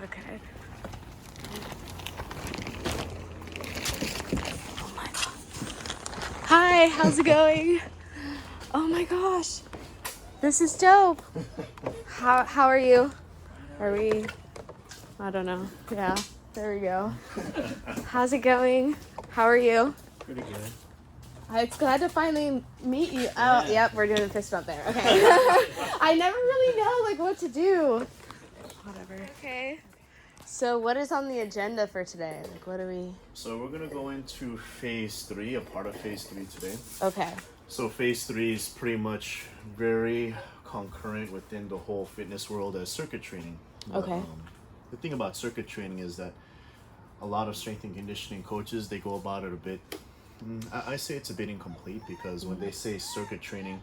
Okay. Oh my god. Hi, how's it going? Oh my gosh. This is dope. How are you? Are we? I don't know. Yeah. There we go. How's it going? How are you? Pretty good. It's glad to finally meet you. Oh, yep, we're doing a fist bump there. Okay. I never really know like what to do. Whatever. Okay. So what is on the agenda for today? Like what do we... So we're going to go into phase 3, a part of phase 3 today. Okay. So phase 3 is pretty much very concurrent within the whole fitness world as circuit training. Okay. The thing about circuit training is that a lot of strength and conditioning coaches, they go about it a bit, I say it's a bit incomplete, because when they say circuit training,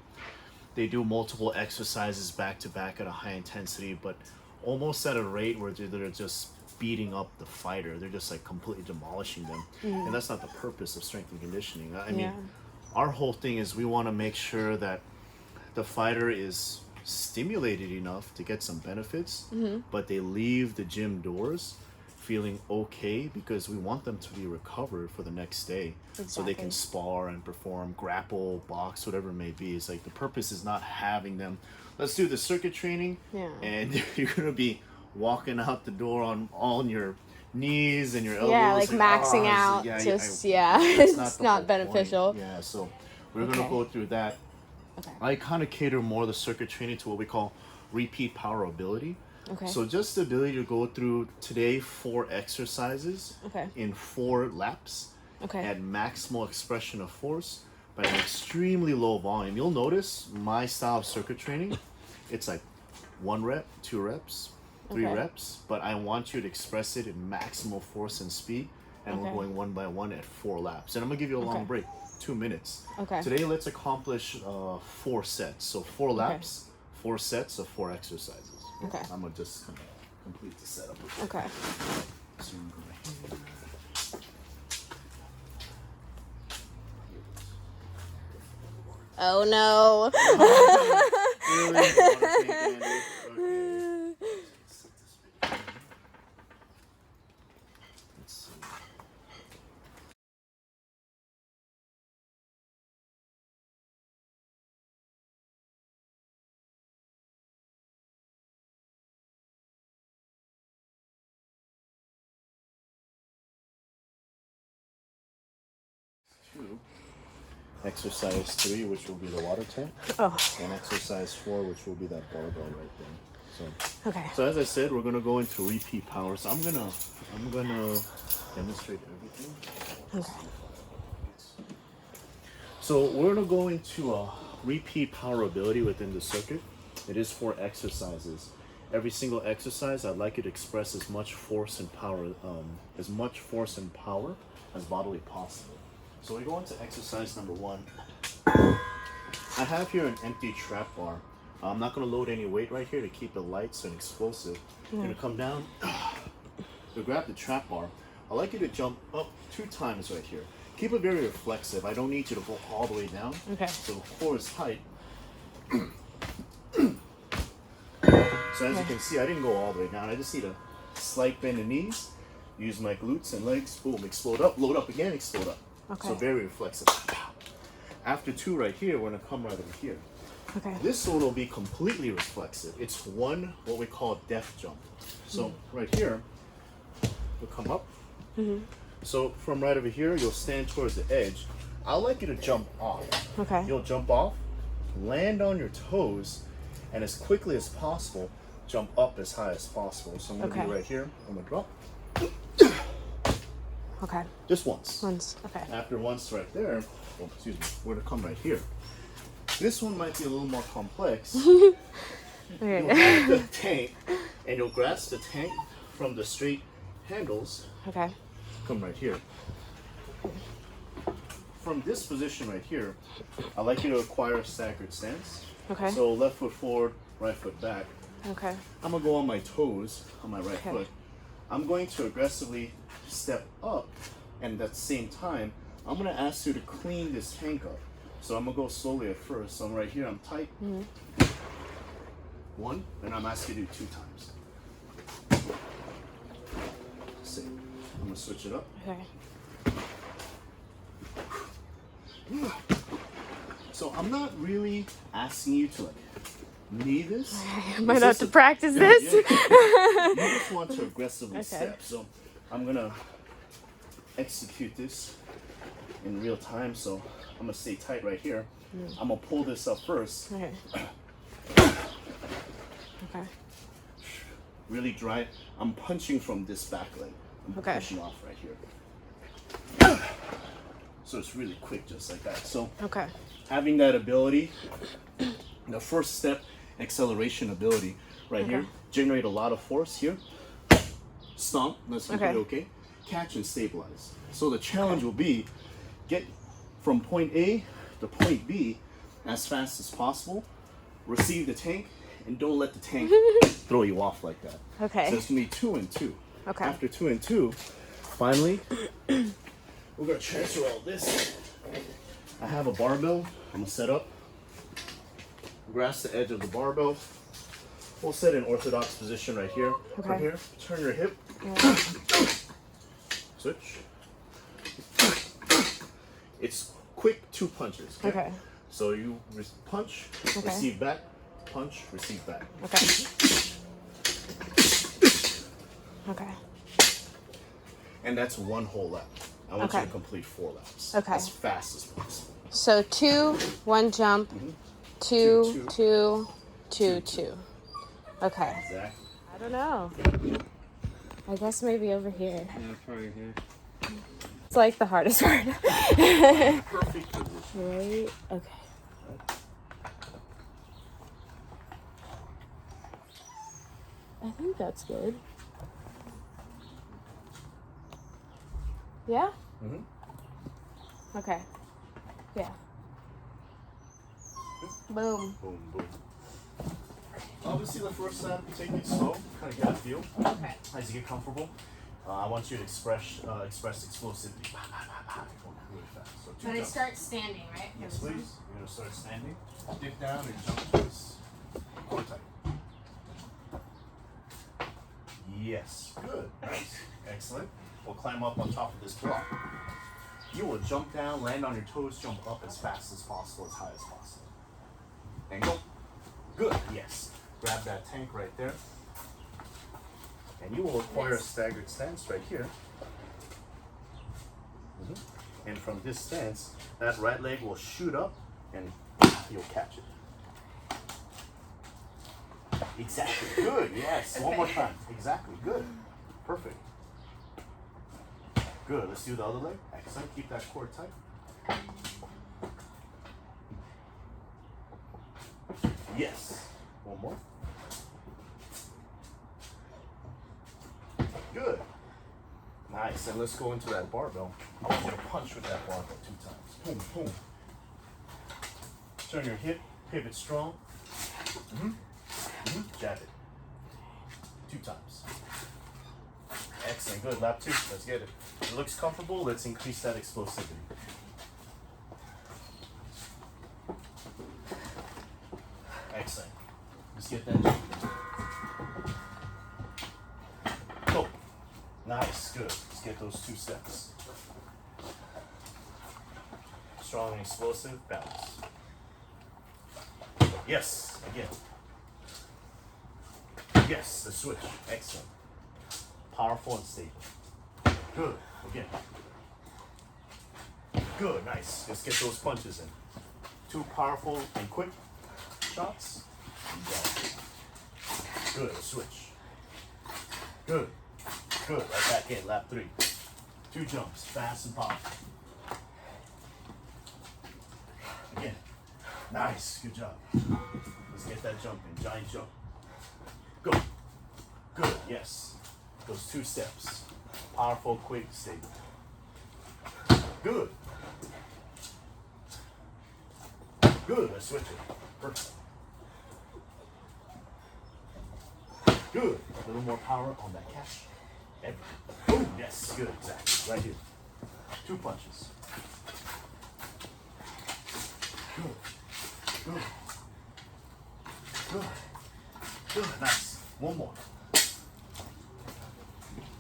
they do multiple exercises back to back at a high intensity, but almost at a rate where they're just beating up the fighter. They're just like completely demolishing them. And that's not the purpose of strength and conditioning. I mean, our whole thing is we want to make sure that the fighter is stimulated enough to get some benefits, but they leave the gym doors feeling okay, because we want them to be recovered for the next day. So they can spar and perform, grapple, box, whatever it may be. It's like the purpose is not having them, let's do the circuit training, and you're gonna be walking out the door on your knees and your elbows. Yeah, like maxing out. It's not beneficial. Point. Yeah, so we're gonna go through that. Okay. I kind of cater more the circuit training to what we call repeat power ability. Okay. So just the ability to go through today 4 exercises in 4 laps at maximal expression of force by an extremely low volume. You'll notice my style of circuit training, it's like 1 rep, 2 reps, 3 reps, but I want you to express it in maximal force and speed, and we're going 1 by 1 at 4 laps. And I'm gonna give you a long break, 2 minutes. Okay. Today, let's accomplish 4 sets. So 4 laps, 4 sets of 4 exercises. Okay. I'm gonna just complete the setup. Okay. So I'm gonna... Oh no. Exercise 3, which will be the water tank. And exercise 4, which will be that barbell right there. So as I said, we're gonna go into repeat power. So I'm gonna demonstrate everything. So we're gonna go into repeat power ability within the circuit. It is 4 exercises. Every single exercise, I'd like you to express as much force and power, as bodily possible. So we go into exercise number 1. I have here an empty trap bar. I'm not going to load any weight right here to keep it light and explosive. You're going to come down, to grab the trap bar. I'd like you to jump up 2 times right here. Keep it very reflexive. I don't need you to go all the way down. So the core is tight. So as you can see, I didn't go all the way down. I just need a slight bend in knees. Use my glutes and legs. Boom, explode up, load up again, explode up. So very reflexive. After 2 right here, we're gonna come right over here. This one will be completely reflexive. It's one, what we call death jump. So right here, we'll come up. So from right over here, you'll stand towards the edge. I'd like you to jump off. You'll jump off, land on your toes, and as quickly as possible, jump up as high as possible. So I'm gonna be right here. I'm gonna drop. Just once. After once right there, we're gonna come right here. This one might be a little more complex. You'll have the tank, and you'll grasp the tank from the straight handles. Come right here. From this position right here, I'd like you to acquire a staggered stance. So left foot forward, right foot back. I'm gonna go on my toes, on my right foot. I'm going to aggressively step up, and at the same time, I'm gonna ask you to clean this tank up. So I'm gonna go slowly at first. So I'm right here, I'm tight. 1, and I'm asking you to do 2 times. same. I'm gonna switch it up. Okay. So I'm not really asking you to like knee this. I might have to practice this. You just want to aggressively step. So I'm gonna execute this in real time. So I'm gonna stay tight right here. I'm gonna pull this up first. Okay. Okay. Really dry. I'm punching from this back leg. I'm pushing off right here. So it's really quick, just like that. So having that ability, the first step, acceleration ability right here, generate a lot of force here. Stomp, that's okay. Catch and stabilize. So the challenge will be get from point A to point B as fast as possible. Receive the tank, and don't let the tank throw you off like that. Okay. So it's gonna be 2 and 2. Okay. After 2 and 2, finally, we're gonna transfer all this. I have a barbell. I'm gonna set up. Grasp the edge of the barbell. We'll set in orthodox position right here. From here, turn your hip. Switch. It's quick 2 punches. Okay. So you punch, receive back, punch, receive back. Okay. And that's 1 whole lap. I want you to complete 4 laps. As fast as possible. So 2, 1 jump, 2, 2, 2, 2. Okay. Exactly. I don't know. I guess maybe over here. Yeah, probably here. It's like the hardest part. Perfect position. Right? Okay. I think that's good. Yeah? Okay. Yeah. Boom. Boom, boom. Obviously, the first time, take it slow, kind of get a feel. Okay. As you get comfortable, I want you to express explosivity. Really fast. So 2 But I jumps. start standing, right? Yes, please. You're gonna start standing, dip down, and jump twice. Core tight. Yes. Good. Nice. Excellent. We'll climb up on top of this block. You will jump down, land on your toes, jump up as fast as possible, as high as possible. And go. Good. Yes. Grab that tank right there. And you will acquire a staggered stance right here. And from this stance, that right leg will shoot up and you'll catch it. Exactly. Good. Yes. One more time. Exactly. Good. Perfect. Good. Let's do the other leg. Excellent. Keep that core tight. Yes. One more. Good. Nice. And let's go into that barbell. I want you to punch with that barbell 2 times. Boom, boom. Turn your hip, pivot strong. Jab it. 2 times. Excellent. Good. Lap 2. Let's get it. It looks comfortable. Let's increase that explosivity. Excellent. Let's get that jump. Go. Nice. Good. Let's get those 2 steps. Strong and explosive. Balance. Yes. Again. Yes. The switch. Excellent. Powerful and stable. Good. Again. Good. Nice. Let's get those punches in. 2 powerful and quick shots. Good. Switch. Good. Good. Right back in. Lap 3. 2 jumps. Fast and powerful. Again. Nice. Good job. Let's get that jump in. Giant jump. Go. Good. Yes. Those 2 steps. Powerful, quick, stable. Good. Good. Let's switch it. Perfect. Good. A little more power on that catch. Boom. Yes. Good. Exactly. Right here. 2 punches. Good. Good. Good. Good. Nice. One more.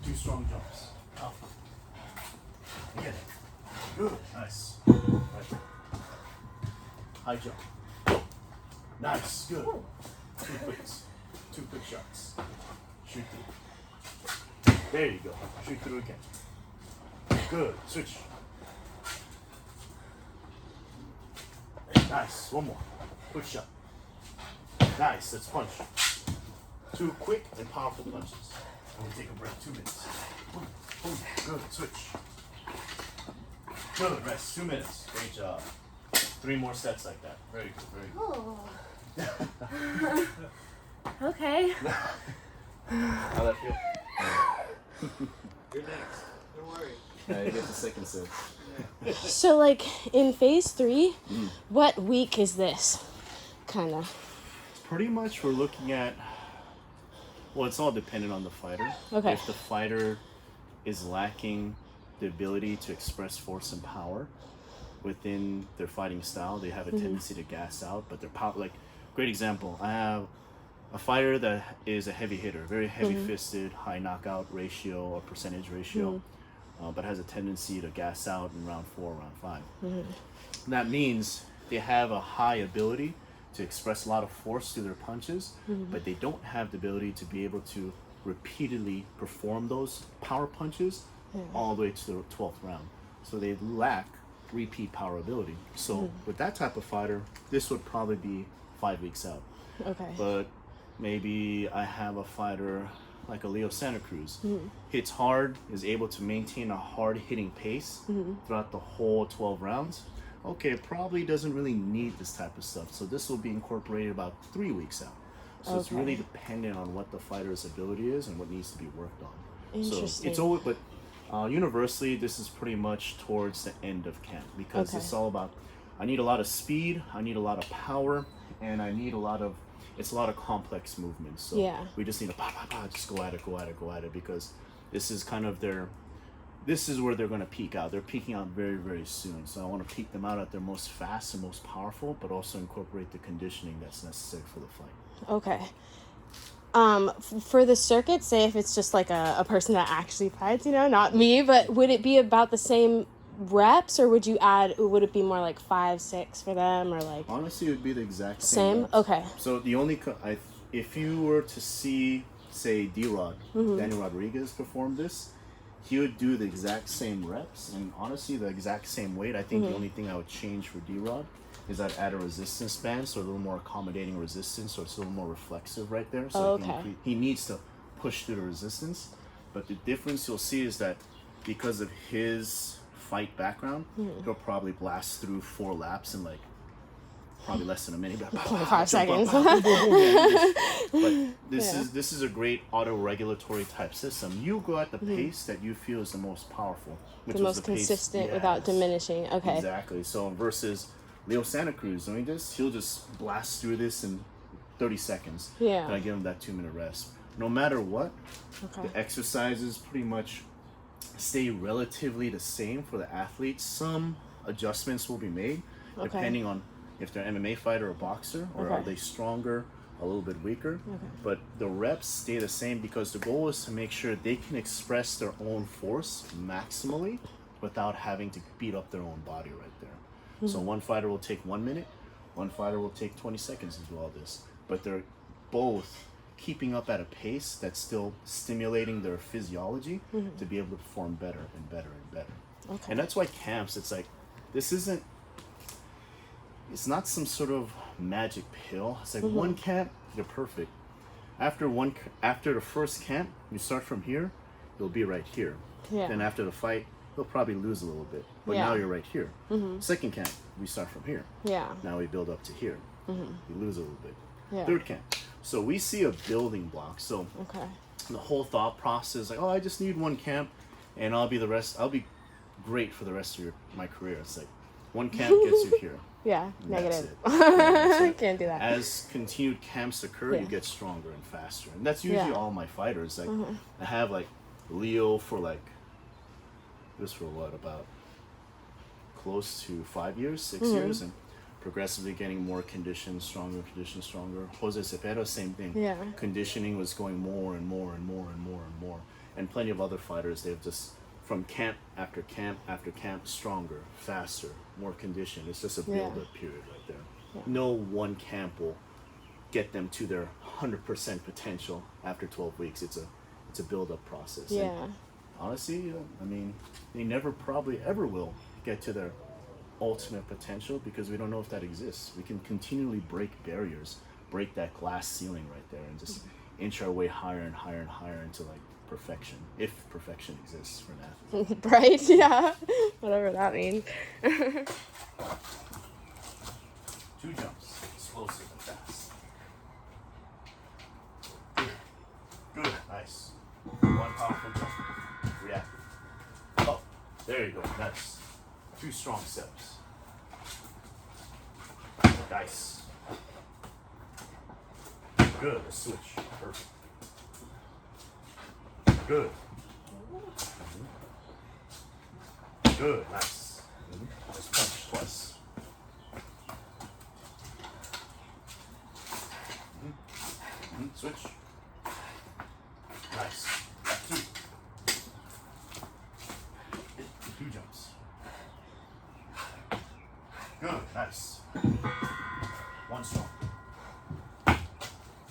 2 2 strong jumps. Alpha. Again. Good. Nice. Right. High jump. Nice. Good. 2 quicks. 2 quick shots. Shoot through. There you go. Shoot through again. Good. Switch. Nice. One more. Quick shot. Nice. Let's punch. 2 quick and powerful punches. And we'll take a break. 2 minutes. Boom. Boom. Good. Switch. Good. Rest. 2 minutes. Great job. 3 more sets like that. Very good. Very good. Oh. Okay. How'd that feel? You're next. Don't worry. You get the second set. So, like, in phase 3, what week is this? Kind of. Pretty much we're looking at, well, it's all dependent on the fighter. Okay. If the fighter is lacking the ability to express force and power within their fighting style, they have a tendency to gas out, but their power, like, great example, I have a fighter that is a heavy hitter, very heavy fisted, high knockout ratio or percentage ratio, but has a tendency to gas out in round 4, round 5. That means they have a high ability to express a lot of force through their punches, but they don't have the ability to be able to repeatedly perform those power punches all the way to the 12th round. So they lack repeat power ability. So with that type of fighter, this would probably be 5 weeks out. Okay. But maybe I have a fighter like a Leo Santa Cruz, hits hard, is able to maintain a hard hitting pace throughout the whole 12 rounds. Okay, probably doesn't really need this type of stuff. So this will be incorporated about 3 weeks out. So it's really dependent on what the fighter's ability is and what needs to be worked on. Interesting. So it's always, but universally, this is pretty much towards the end of camp because it's all about, I need a lot of speed, I need a lot of power, and I need a lot of, it's a lot of complex movements. So we just need to just go at it because this is kind of their, this is where they're going to peak out. They're peaking out very, very soon. So I want to peak them out at their most fast and most powerful, but also incorporate the conditioning that's necessary for the fight. Okay. For the circuit, say if it's just like a person that actually fights, you know, not me, but would it be about the same reps, or would it be more like 5, 6 for them, or like? Honestly, it would be the exact same reps. Okay. So the only, if you were to see, say, D-Rod, Daniel Rodriguez perform this, he would do the exact same reps and honestly the exact same weight. I think the only thing I would change for D-Rod is I'd add a resistance band, so a little more accommodating resistance, so it's a little more reflexive right there. So he needs to push through the resistance. But the difference you'll see is that because of his fight background, he'll probably blast through 4 laps in like probably less than a minute. 25 seconds. But this is a great auto-regulatory type system. You go at the pace that you feel is the most powerful, which the most consistent without diminishing. Okay. Exactly. So versus Leo Santa Cruz doing this, he'll just blast through this in 30 seconds. Yeah. And I give him that 2-minute rest. No matter what, the exercises pretty much stay relatively the same for the athletes. Some adjustments will be made depending on if they're an MMA fighter or boxer, or are they stronger, a little bit weaker. But the reps stay the same because the goal is to make sure they can express their own force maximally without having to beat up their own body right there. So one fighter will take 1 minute, one fighter will take 20 seconds to do all this. But they're both keeping up at a pace that's still stimulating their physiology to be able to perform better and better and better. And that's why camps, it's like, this isn't, it's not some sort of magic pill. It's like one camp, you're perfect. After the first camp, you start from here, you'll be right here. Then after the fight, you'll probably lose a little bit, but now you're right here. Second camp, we start from here. Now we build up to here. You lose a little bit. Third camp. So we see a building block. So the whole thought process, like, oh, I just need one camp, and I'll be great for the rest of my career. It's like one camp gets you here. Negative. I can't do that. As continued camps occur, you get stronger and faster, and that's usually all my fighters. Like I have like Leo for like this for what, about close to 5 years, 6 years, and progressively getting more conditioned, stronger. Jose Cepeda, same thing. Conditioning was going more and more and more and more and more. and plenty of other fighters, they've just, from camp after camp after camp, stronger, faster, more conditioned. It's just a build-up period right there. Yeah. No one camp will get them to their 100% potential after 12 weeks. It's a build-up process. Yeah. And honestly, I mean, they never probably ever will get to their ultimate potential because we don't know if that exists. We can continually break barriers, break that glass ceiling right there, and just inch our way higher and higher and higher into like perfection, if perfection exists for an athlete. Right? Yeah. Whatever that means. 2 jumps, explosive and fast. Good, nice. 1 powerful jump, reactive. Oh, there you go, nice. 2 strong steps. Nice. Good, a switch, perfect. Good. Good, nice. Just punch twice. Switch. Nice. 2. 2 jumps. Good, nice. 1 strong.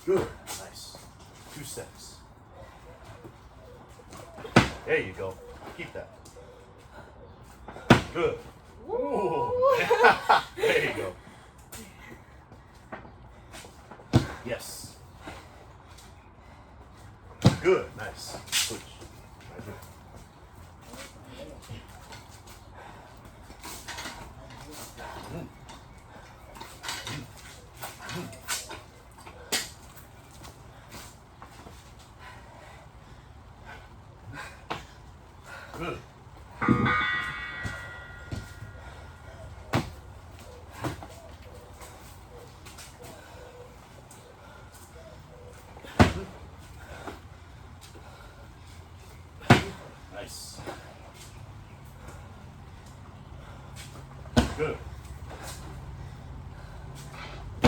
Good, nice. 2 steps. There you go. Keep that. Good. Ooh. There you go. Yes. Good, nice. Switch. Right here. Good. Nice. Good.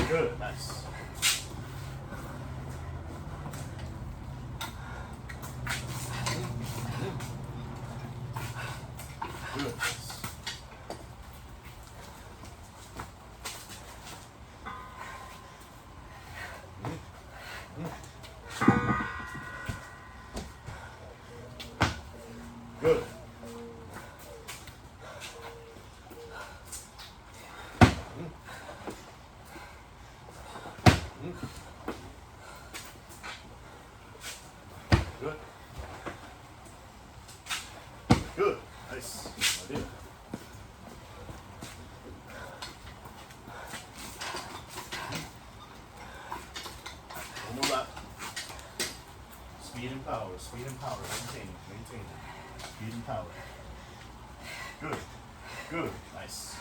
Good, nice. Good. Good. Good. Good. Nice. Idea. One more lap. Speed and power. Speed and power. Maintain it. Maintain it. Speed and power. Good. Good. Nice.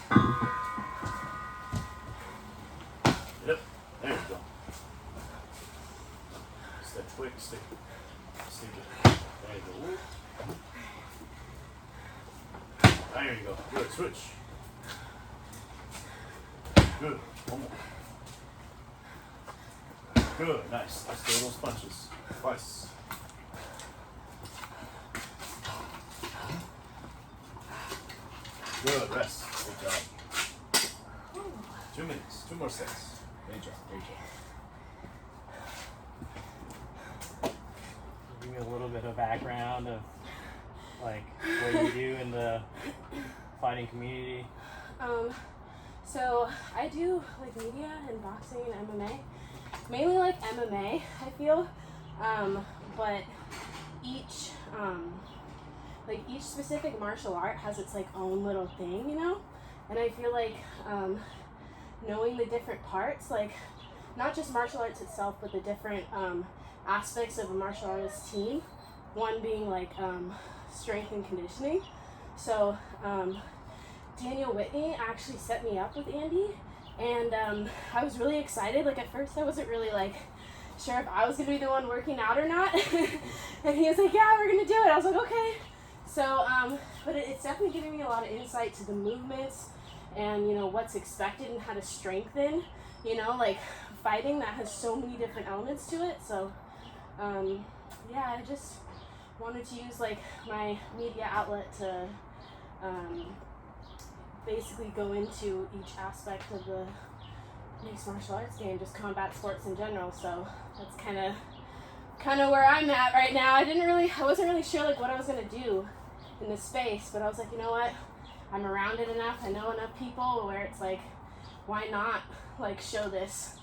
Yep. There you go. Step quick. Stick. Stick it. There you go. There you go. Good. Switch. Good. One more. Good. Nice. Let's throw those punches. Twice. Good. Rest. Good job. 2 minutes. 2 more sets. Great job. Great job. Give me a little bit of background of like what you do in the fighting community. So I do like media and boxing and MMA. Mainly like MMA, I feel. But each each specific martial art has its like own little thing, you know? And I feel like knowing the different parts, like not just martial arts itself, but the different aspects of a martial artist team. One being like strength and conditioning. So Daniel Whitney actually set me up with Andy, and I was really excited. Like at first I wasn't really like sure if I was gonna be the one working out or not. And he was like, yeah, we're gonna do it. I was like, okay. So but it's definitely giving me a lot of insight to the movements and, you know, what's expected and how to strengthen, you know, like fighting that has so many different elements to it. So yeah, I just wanted to use like my media outlet to basically go into each aspect of the mixed martial arts game, just combat sports in general. So that's kind of where I'm at right now. I wasn't really sure like what I was gonna do in this space, but I was like, you know what? I'm around it enough. I know enough people where it's like, why not like show this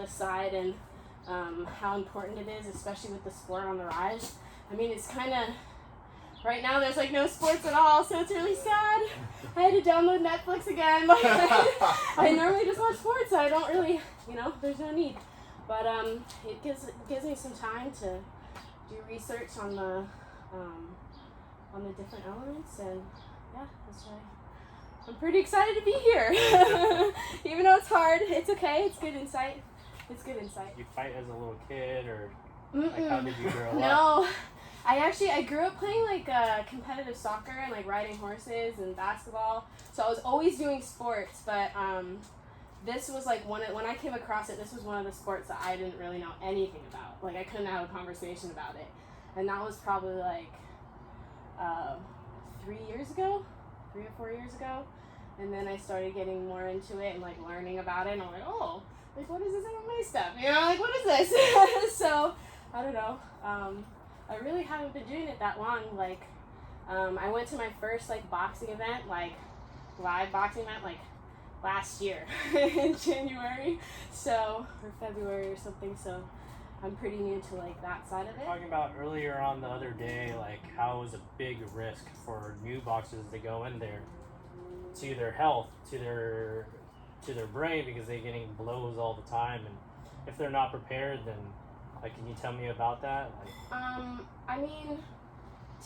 side and how important it is, especially with the sport on the rise. I mean, it's kind of, right now there's like no sports at all, so it's really sad. I had to download Netflix again. I normally just watch sports, so I don't really, there's no need. But it gives me some time to do research on the different elements, and yeah, that's why I'm pretty excited to be here. Even though it's hard, it's okay. It's good insight. You fight as a little kid, or like how did you grow up? No, I grew up playing like competitive soccer and like riding horses and basketball. So I was always doing sports, but this was like when I came across it, this was one of the sports that I didn't really know anything about. Like I couldn't have a conversation about it, and that was probably like 3 or 4 years ago. And then I started getting more into it and like learning about it, and I'm like, oh, like what is this MMA stuff? Like what is this? So I don't know. I really haven't been doing it that long. Like I went to my first like boxing event, like live boxing event, like last year in January, or February or something. So I'm pretty new to like that side of it. Talking about earlier on the other day, like how it was a big risk for new boxers to go in there, to their health, to their brain, because they're getting blows all the time, and if they're not prepared, then like, can you tell me about that? Like, I mean,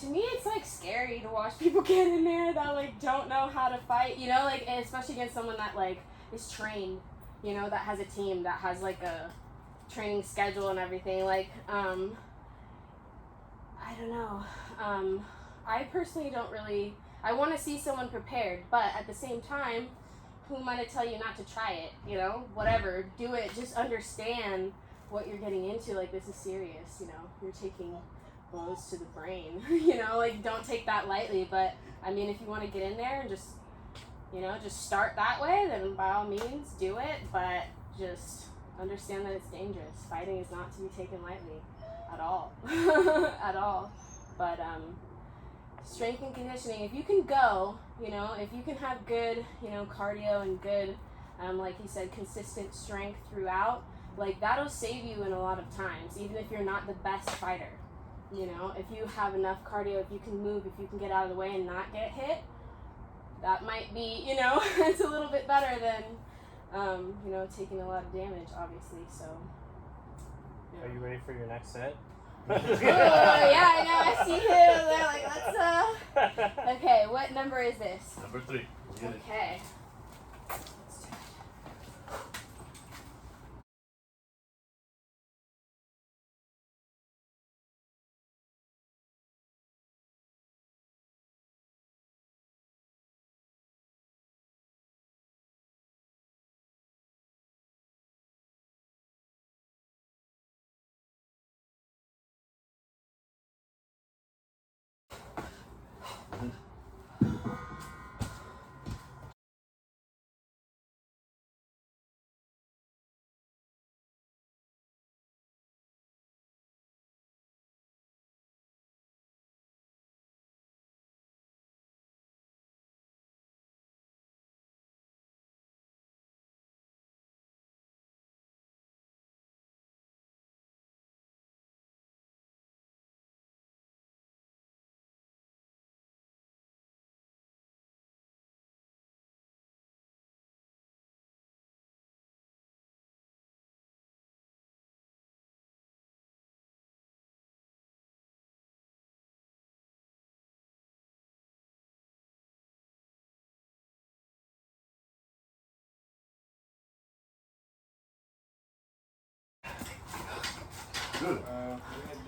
to me it's like scary to watch people get in there that like don't know how to fight, like, and especially against someone that like is trained, that has a team, that has like a training schedule and everything. Like I don't know. I personally don't really, I want to see someone prepared, but at the same time, who am I to tell you not to try it? Whatever, do it. Just understand what you're getting into. Like, this is serious. You're taking blows to the brain. Like, don't take that lightly. But I mean, if you want to get in there and just start that way, then by all means do it. But just understand that it's dangerous. Fighting is not to be taken lightly at all. At all. But strength and conditioning, if you can go, if you can have good, cardio and good, like you said, consistent strength throughout, like that'll save you in a lot of times, even if you're not the best fighter. If you have enough cardio, if you can move, if you can get out of the way and not get hit, that might be, it's a little bit better than, taking a lot of damage, obviously. So, Are you ready for your next set? Oh, yeah, I know. I see him. They're like, let's Okay, what number is this? Number 3. Okay. Good.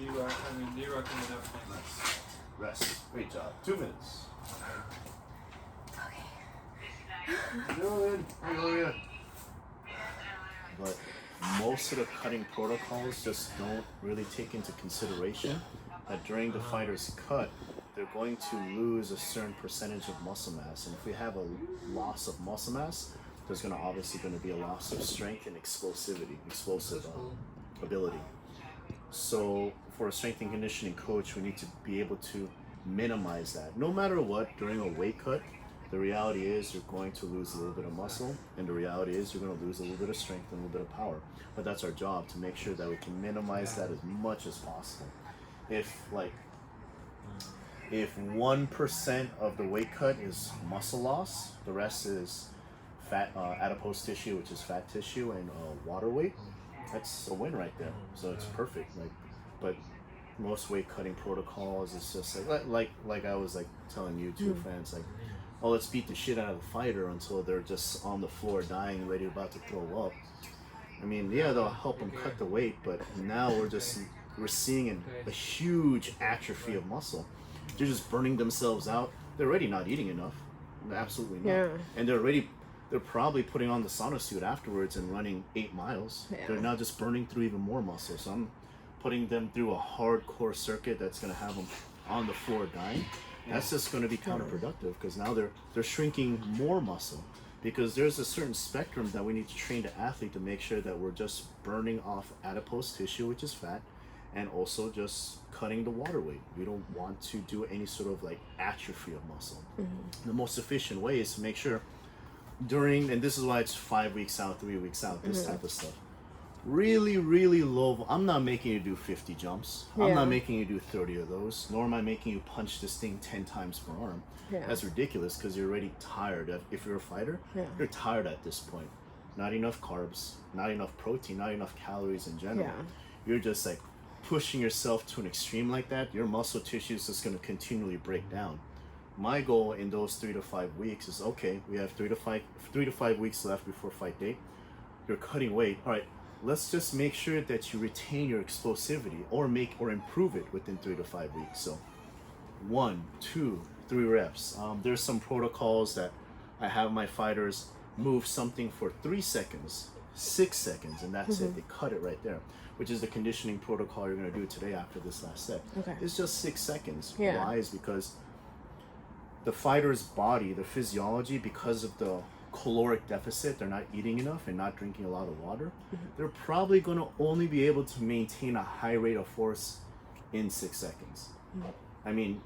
We're gonna D-Rock coming up next. Rest. Great job. 2 minutes. Okay. Good. Good. But most of the cutting protocols just don't really take into consideration that during the fighter's cut, they're going to lose a certain percentage of muscle mass. And if we have a loss of muscle mass, there's going to obviously going to be a loss of strength and explosive ability. So for a strength and conditioning coach, we need to be able to minimize that. No matter what, during a weight cut, the reality is you're going to lose a little bit of muscle, and the reality is you're going to lose a little bit of strength and a little bit of power. But that's our job, to make sure that we can minimize that as much as possible. If 1% of the weight cut is muscle loss, the rest is fat, adipose tissue, which is fat tissue, and water weight, that's a win right there. So it's perfect. But most weight cutting protocols, it's just like I was telling you two fans, oh, let's beat the shit out of the fighter until they're just on the floor dying, ready, about to throw up. I mean, yeah, they'll help them cut the weight, but now we're seeing a huge atrophy of muscle. They're just burning themselves out. They're already not eating enough. Absolutely not. Yeah. And they're probably putting on the sauna suit afterwards and running 8 miles. Yeah. They're now just burning through even more muscle. So I'm putting them through a hardcore circuit that's going to have them on the floor dying. That's just going to be counterproductive, because now they're shrinking more muscle, because there's a certain spectrum that we need to train the athlete to make sure that we're just burning off adipose tissue, which is fat, and also just cutting the water weight. We don't want to do any sort of atrophy of muscle. The most efficient way is to make sure and this is why it's 5 weeks out, 3 weeks out, this type of stuff. Really, really low. I'm not making you do 50 jumps. I'm not making you do 30 of those, nor am I making you punch this thing 10 times per arm. That's ridiculous, because you're already tired. If you're a fighter, you're tired at this point. Not enough carbs, not enough protein, not enough calories in general. You're just pushing yourself to an extreme like that. Your muscle tissue is just going to continually break down. My goal in those 3 to 5 weeks is, okay, we have 3 to 5 weeks left before fight day. You're cutting weight. All right, let's just make sure that you retain your explosivity or improve it within 3 to 5 weeks. So 1, 2, 3 reps. There's some protocols that I have my fighters move something for 3 seconds, 6 seconds, and that's it. They cut it right there, which is the conditioning protocol you're going to do today after this last set. It's just 6 seconds. Why? Is because the fighter's body, the physiology, because of the caloric deficit, they're not eating enough and not drinking a lot of water, they're probably going to only be able to maintain a high rate of force in 6 seconds. I mean,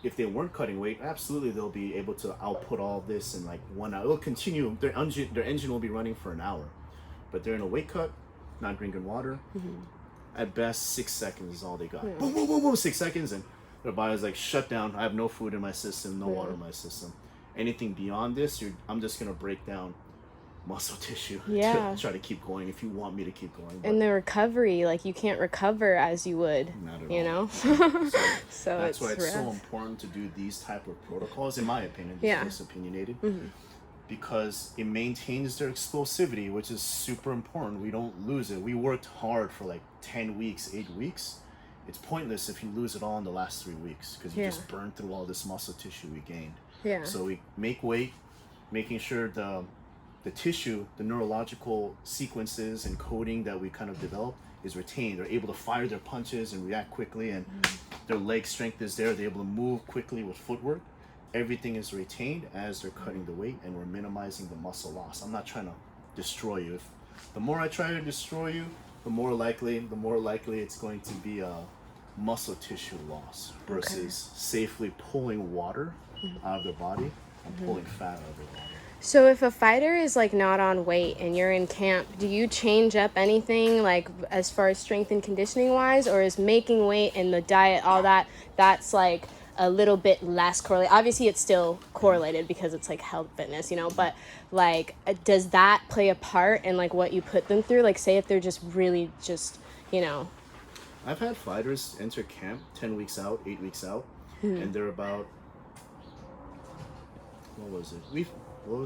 if they weren't cutting weight, absolutely they'll be able to output all this in 1 hour. It'll continue, their engine will be running for an hour, but they're in a weight cut, not drinking water. At best, 6 seconds is all they got. Boom, boom, boom, boom, 6 seconds, and their body's shut down. I have no food in my system, no water in my system. Anything beyond this, I'm just going to break down muscle tissue to try to keep going if you want me to keep going. And the recovery, you can't recover as you would, not at you all. know? So that's why it's rough. so important to do these type of protocols, in my opinion. It's opinionated. Because it maintains their explosivity, which is super important. We don't lose it. We worked hard for 10 weeks, 8 weeks. It's pointless if you lose it all in the last 3 weeks, because you just burned through all this muscle tissue we gained. So we make weight, making sure the tissue, the neurological sequences and coding that we kind of develop is retained. They're able to fire their punches and react quickly, and their leg strength is there. They're able to move quickly with footwork. Everything is retained as they're cutting the weight, and we're minimizing the muscle loss. I'm not trying to destroy you. The more I try to destroy you, the more likely it's going to be a muscle tissue loss versus safely pulling water out of their body and pulling fat out of their body. So if a fighter is not on weight and you're in camp, do you change up anything as far as strength and conditioning wise, or is making weight and the diet, all that's a little bit less correlated? Obviously it's still correlated because it's health fitness, but does that play a part in what you put them through? Say if they're just really I've had fighters enter camp 10 weeks out, 8 weeks out, and they're about, what was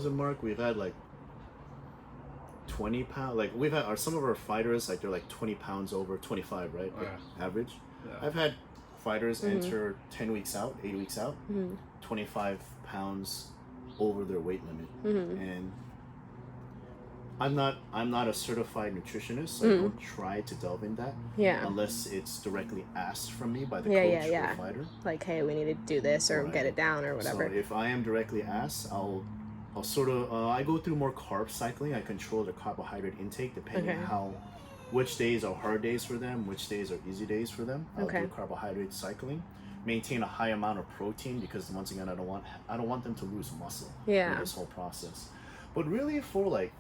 it, Mark? We've had 20 pounds, we've had some of our fighters, they're 20 pounds over, 25, right? Average. I've had fighters enter 10 weeks out, 8 weeks out, 25 pounds over their weight limit. And I'm not a certified nutritionist, so I don't try to delve in that. Yeah. Unless it's directly asked from me by the Yeah, coach yeah. or fighter. Like, hey, we need to do this or Right. get it down or whatever. So if I am directly asked, I'll sort of I go through more carb cycling. I control the carbohydrate intake depending on which days are hard days for them, which days are easy days for them. I'll do carbohydrate cycling. Maintain a high amount of protein because once again I don't want them to lose muscle in this whole process. But really for like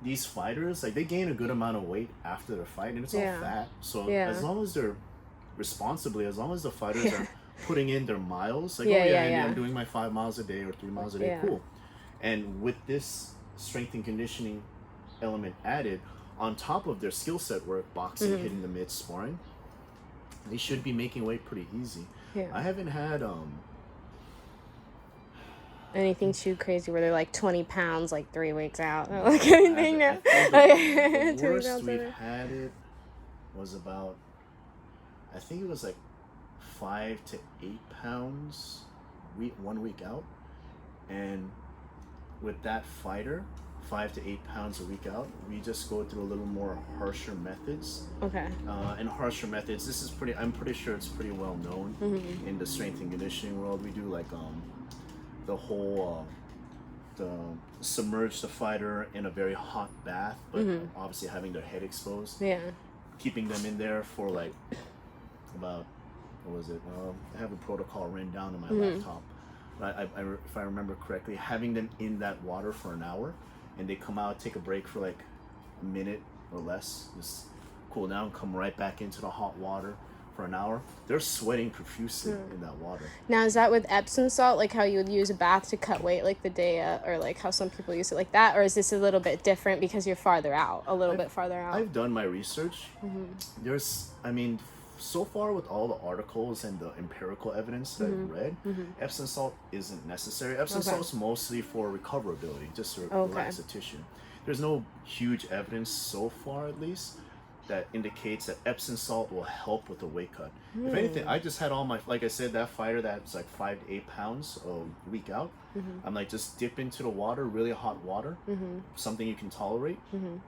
these fighters, like they gain a good amount of weight after their fight and it's all fat. So as long as they're responsibly, as long as the fighters are putting in their miles, like I'm doing my 5 miles a day or 3 miles a day, cool. And with this strength and conditioning element added on top of their skill set work, boxing, hitting the mitts, sparring, they should be making weight pretty easy. I haven't had anything too crazy where they're like 20 pounds like 3 weeks out. Like anything now. The worst we've had it was about, I think it was like 5 to 8 pounds 1 week out. And with that fighter, 5 to 8 pounds a week out, we just go through a little more harsher methods. And harsher methods, I'm pretty sure it's pretty well known in the strength and conditioning world. We do like the whole submerge the fighter in a very hot bath, but obviously having their head exposed. Keeping them in there for like about, what was it? I have a protocol written down on my laptop. If I remember correctly, having them in that water for an hour, and they come out, take a break for like a minute or less, just cool down, come right back into the hot water for an hour. They're sweating profusely in that water. Now, is that with Epsom salt, like how you would use a bath to cut weight like the day, or like how some people use it like that, or is this a little bit different because you're farther out, bit farther out? I've done my research. So far with all the articles and the empirical evidence that I've read, Epsom salt isn't necessary. Epsom salt's mostly for recoverability, just to relax the tissue. There's no huge evidence so far, at least, that indicates that Epsom salt will help with the weight cut. If anything, I just had like I said, that fighter that's like 5 to 8 pounds a week out. I'm like, just dip into the water, really hot water, something you can tolerate,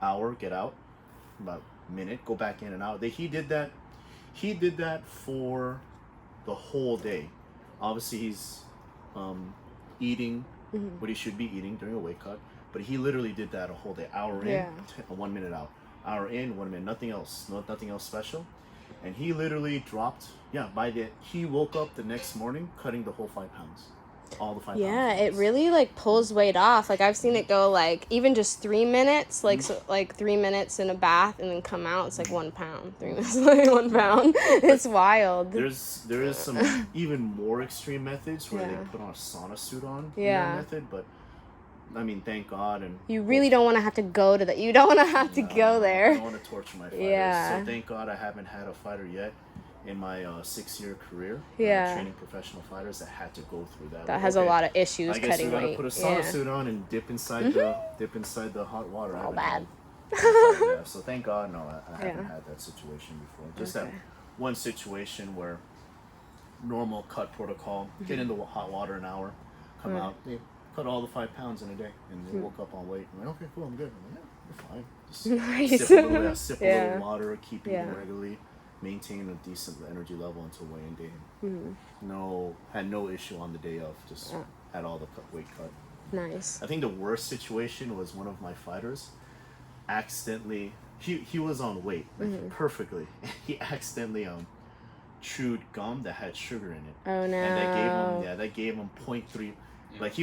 hour, get out, about a minute, go back in and out. He did that for the whole day. Obviously, he's eating what he should be eating during a weight cut, but he literally did that a whole day. Hour in, 1 minute out. Hour in, 1 minute. Nothing else. Nothing else special. And he literally dropped. He woke up the next morning cutting the whole 5 pounds. All the 5 pounds. Yeah, it really like pulls weight off. Like I've seen it go like even just 3 minutes, like so, like 3 minutes in a bath and then come out. It's like 1 pound. 3 minutes, like 1 pound. It's wild. There is some even more extreme methods where they put on a sauna suit on. Yeah. Method, but I mean, thank God. And you really don't want to have to go to that. You don't want to have to go there. I don't want to torture my fighters. Yeah. So thank God I haven't had a fighter yet in my 6-year career, training professional fighters that had to go through that. That has a lot of issues. I guess we gotta put a sauna suit on and dip inside the hot water. All bad. So thank God, no, I haven't had that situation before. Just that one situation where normal cut protocol, get into hot water an hour, come out, they cut all the 5 pounds in a day, and they woke up on weight. I'm like, okay, cool, I'm good. I'm like, yeah, you're fine. Just sip a little water, keep eating regularly. Maintain a decent energy level until weigh-in day. Had no issue on the day of. Just had all the weight cut. Nice. I think the worst situation was one of my fighters accidentally. He was on weight perfectly. He accidentally chewed gum that had sugar in it. Oh no. And that gave him 0.3. Like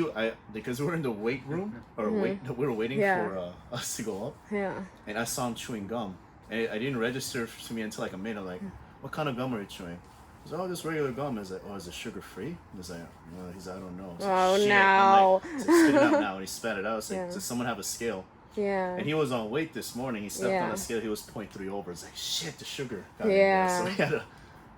because we were in the weight room or we were waiting for us to go up. Yeah. And I saw him chewing gum. And I didn't register to me until like a minute. Like, what kind of gum are you chewing? He's like, this regular gum. Is like, is it sugar free? He's like, I don't know. Oh no! Like, spit it out now. And he spat it out. It's like, does someone have a scale? Yeah. And he was on weight this morning. He stepped on a scale. He was 0.3 over. It's like, shit, the sugar got in there. So he had to.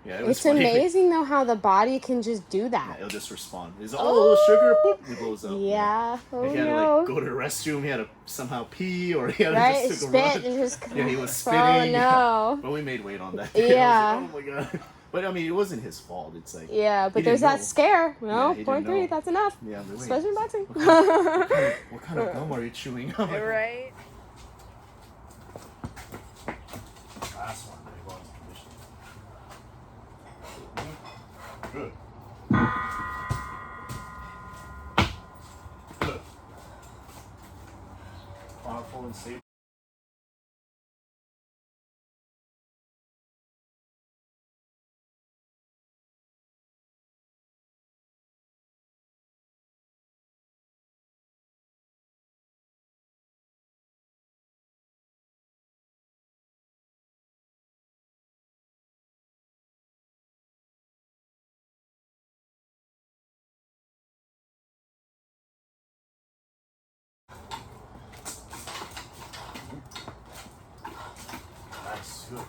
Yeah, it's amazing though how the body can just do that. Yeah, it'll just respond. He's like, sugar, boop, he blows up. Yeah. He had to like go to the restroom. He had to somehow pee, or he had to just take a run. And just he was spitting. Oh no. But we made weight on that day. Yeah. Like, oh my God. But I mean, it wasn't his fault. It's like but there's that scare. No, 0.3. That's enough. Yeah, especially in boxing. What kind of gum are you chewing? Right. and safe. Nice, good.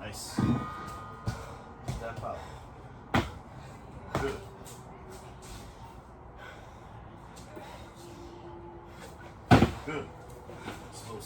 Nice. Step out. Good. Good. Slow.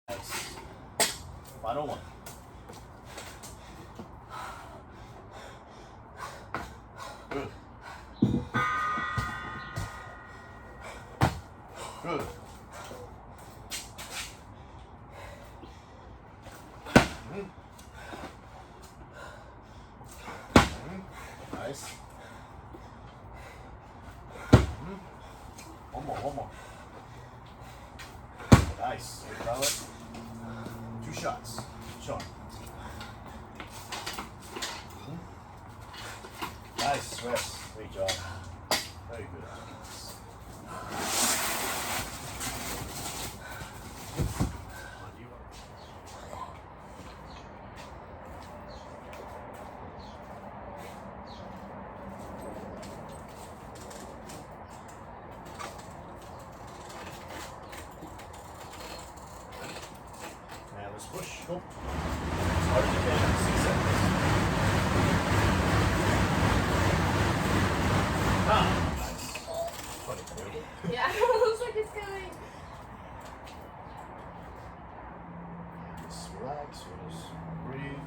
Nice. Final one. Good. Good. Nice. One more, one more. Nice. Good pellet. 2 shots. Sean. Nice. Rest. Great job. Very good. Now let's push. Go. As hard as you can. 6 seconds. Nice. Funny, beautiful. Yeah, it looks like it's coming. Just relax. We'll just breathe.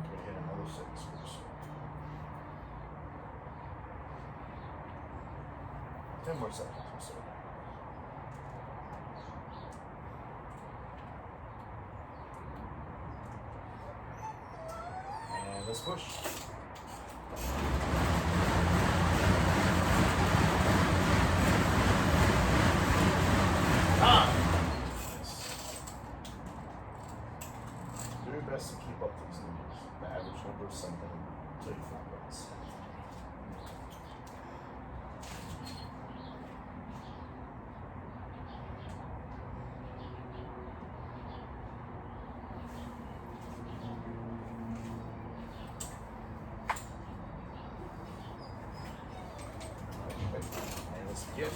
We'll hit another 6 first. 10 more seconds. I'm sorry. And let's push. Nice. Do your best to keep up these numbers. The average number is something 35 minutes. And let's begin.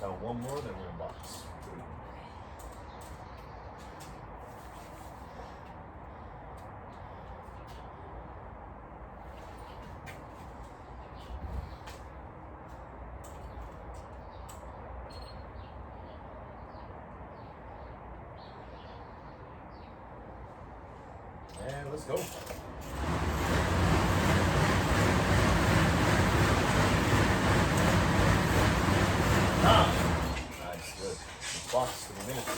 Now one more, then we're in box. And let's go. Nice, good. Box, 3 minutes.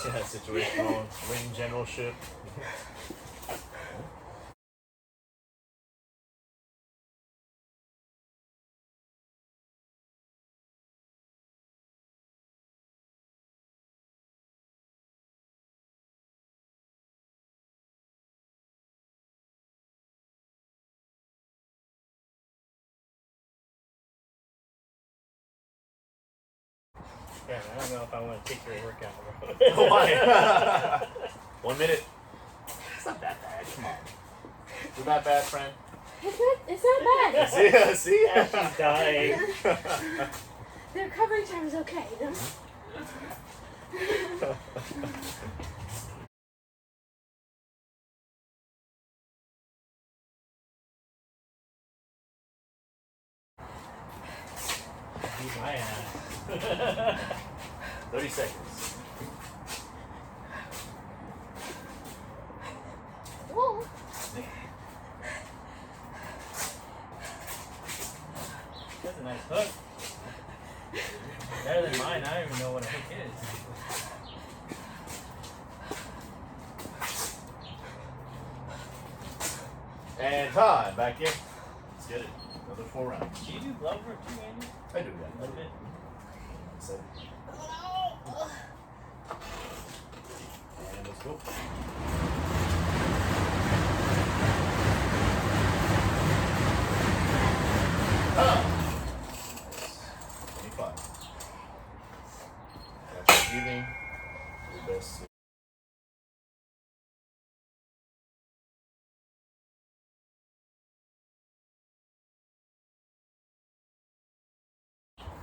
Yeah, situational, ring generalship. Yeah, I don't know if I want to take your workout. Why? 1 minute. It's not that bad. Come on. Is it that bad, friend? It's not bad. See? Yeah, she's dying. The recovery time is okay. Beat my ass. 30 seconds. Whoa. That's a nice hook. Better than mine. I don't even know what a hook is. And time. Back in. Let's get it. Another 4 rounds. Do you do glove work too, Andy? I do A that. little bit. So, and let's go. Ah. 25. That's breathing. Your best.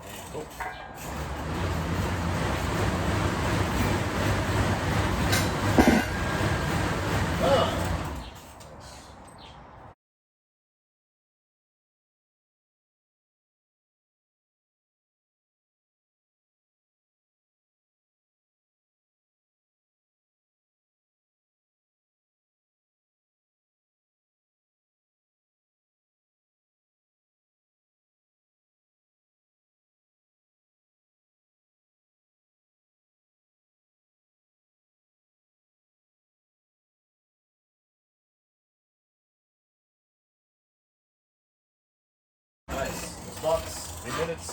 And go. Nice. Those blocks. 3 minutes.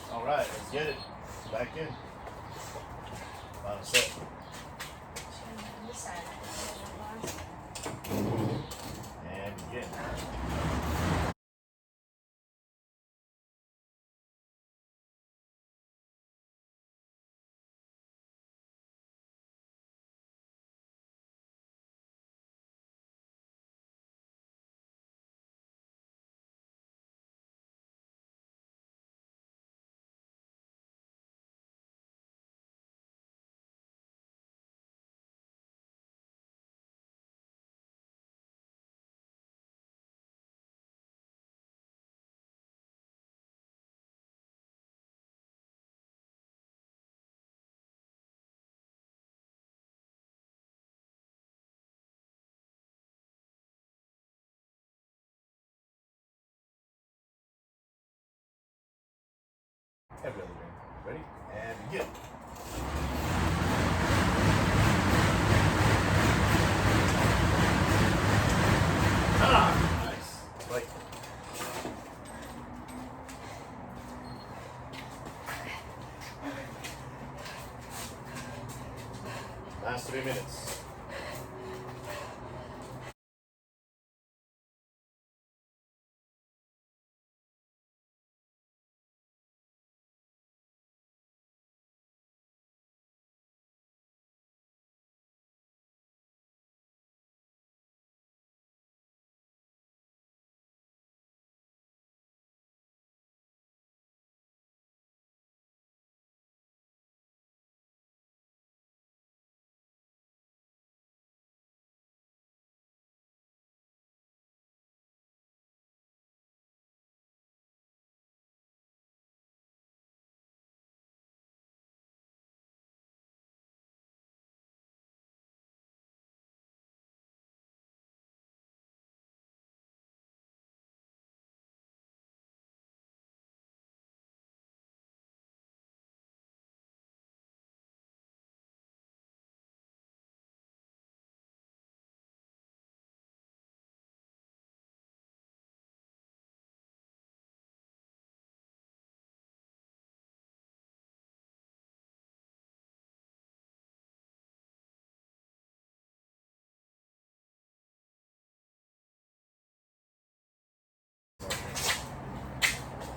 All right, let's get it. Back in. Final set. And begin. Every other day. Ready? And begin. Nice. Right. Last 3 minutes.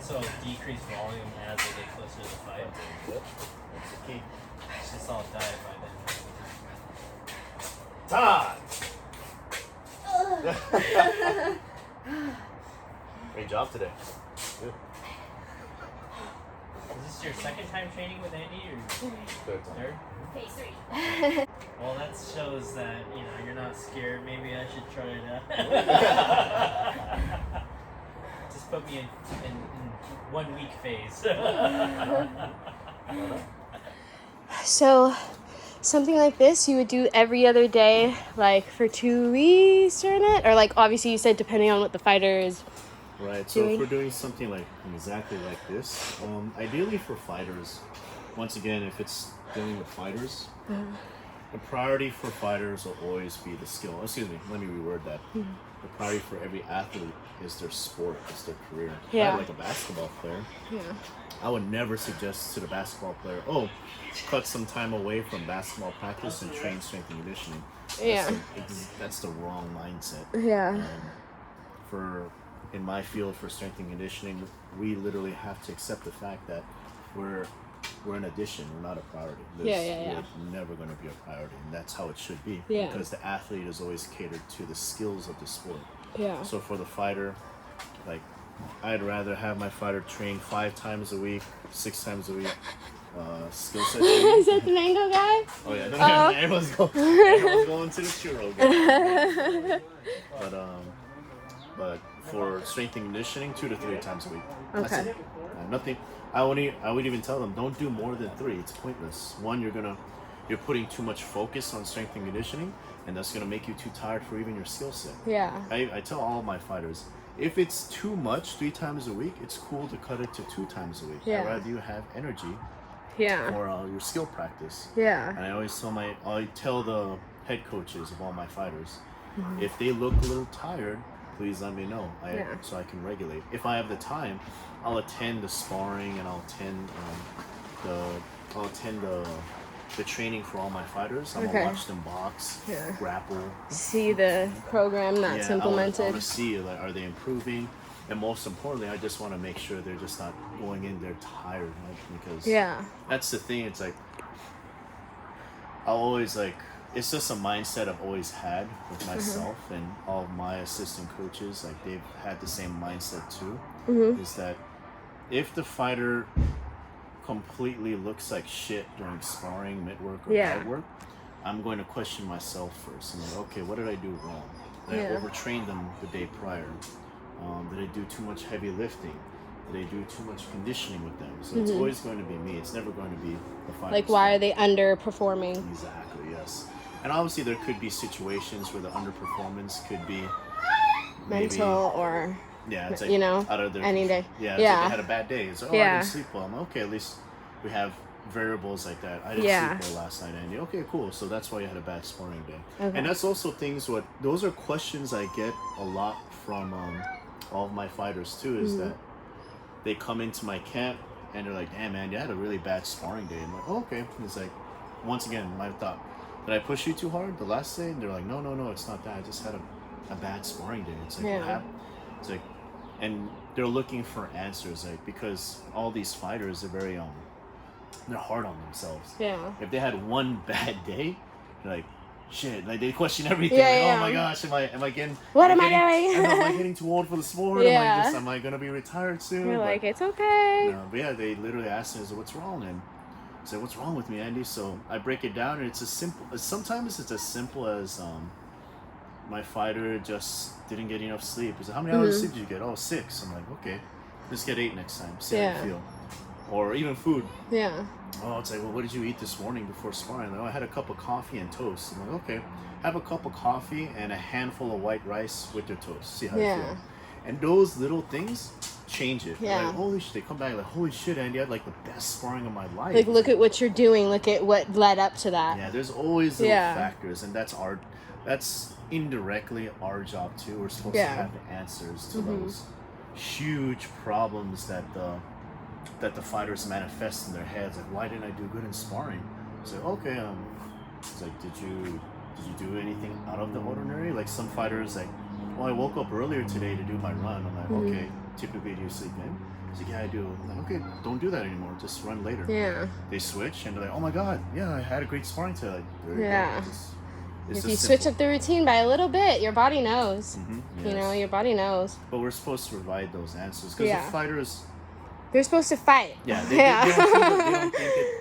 So decrease volume as they get closer to the fight. Yep. That's the key. It's all diet by Time! Great job today. Good. then. Is this your second time training with Andy or Third time. third? Phase 3. Well, that shows that, you know, you're not scared. Maybe I should try it out. Just put me in 1 week phase. So, something like this you would do every other day, like for 2 weeks during it? Or like, obviously you said depending on what the fighter is. Right, so if we're doing something like exactly like this, ideally for fighters, once again, if it's dealing with fighters, the priority for fighters will always be the skill. Excuse me, let me reword that. The priority for every athlete is their sport, is their career. Yeah. Like a basketball player, Yeah. I would never suggest to the basketball player, oh, cut some time away from basketball practice and train strength and conditioning. That's the wrong mindset. Yeah. In my field for strength and conditioning, we literally have to accept the fact that we're an addition, we're not a priority. We're never going to be a priority, and that's how it should be. Yeah. Because the athlete is always catered to the skills of the sport. Yeah. So for the fighter, like, I'd rather have my fighter train 5 times a week, 6 times a week, skill set training. Is that the mango guy? Oh yeah, everyone's going to the churro guy. But for strength and conditioning, 2 to 3 times a week. That's Okay. it. Nothing. I would even tell them, don't do more than 3. It's pointless. One, you're putting too much focus on strength and conditioning, and that's gonna make you too tired for even your skill set. Yeah. I tell all of my fighters, if it's too much 3 times a week, it's cool to cut it to 2 times a week. Yeah. I'd rather you have energy Yeah. for your skill practice. Yeah. And I always tell the head coaches of all my fighters, if they look a little tired, please let me know, so I can regulate. If I have the time, I'll attend the sparring and I'll attend the training for all my fighters. I'm gonna watch them box, grapple, See the program that's I implemented. want to see, like, are they improving, and most importantly, I just want to make sure they're just not going in there tired, like, because that's the thing. It's like I'll always it's just a mindset I've always had with myself and all of my assistant coaches. Like, they've had the same mindset too. Is that if the fighter completely looks like shit during sparring, mid-work, or light work, I'm going to question myself first. I'm like, okay, what did I do wrong? Did I overtrain them the day prior? Did I do too much heavy lifting? Did I do too much conditioning with them? So it's always going to be me. It's never going to be the fighter. Like, why are they underperforming? Exactly, yes. And obviously there could be situations where the underperformance could be Mental or... Yeah, it's like you know, out of their any day. Yeah, it's like they had a bad day. It's like, I Yeah. didn't sleep well. I'm like, okay, at least we have variables like that. I didn't Yeah. sleep well last night, Andy. Okay, cool. So that's why you had a bad sparring day. Okay. And that's also those are questions I get a lot from all of my fighters too, is that they come into my camp and they're like, damn, man, you had a really bad sparring day. I'm like, oh, okay. And it's like, once again, my thought, did I push you too hard the last day? And they're like, no, it's not that. I just had a bad sparring day. It's like, what happened? It's like, and they're looking for answers, like, because all these fighters are very, they're hard on themselves. Yeah. If they had one bad day, they're like, shit, like they question everything. Yeah, like, yeah. oh my gosh, am I getting? What am I doing? Am I getting too old for the sport? Yeah. Am I gonna be retired soon? You're But, like, it's okay. no, but yeah, they literally asked me, what's wrong? And I said, what's wrong with me, Andy? So I break it down, and it's sometimes it's as simple as my fighter just didn't get enough sleep. He said, how many hours of sleep did you get? Oh, 6. I'm like, okay, let's get 8 next time. See how you feel. Or even food. Yeah. Oh, it's like, well, what did you eat this morning before sparring? Like, oh, I had a cup of coffee and toast. I'm like, okay, have a cup of coffee and a handful of white rice with your toast. See how you feel. And those little things change it. Yeah. Like, holy shit, they come back like, holy shit, Andy, I had like the best sparring of my life. Like, look at what you're doing. Look at what led up to that. Yeah, there's always little factors, and that's indirectly our job too. We're supposed to have the answers to those huge problems that the fighters manifest in their heads. Like, why didn't I do good in sparring? It's like, okay, it's like, did you do anything out of the ordinary? Like, some fighters, like, well, I woke up earlier today to do my run. I'm like, okay, typically do you sleep in? He's like, yeah, I do. I'm like, okay, don't do that anymore. Just run later. Yeah. They switch, and they're like, oh my god, yeah, I had a great sparring today. Like, there you go. If you switch up the routine by a little bit, your body knows. Yes. You know, your body knows. But we're supposed to provide those answers, because the fighters, they're supposed to fight. yeah,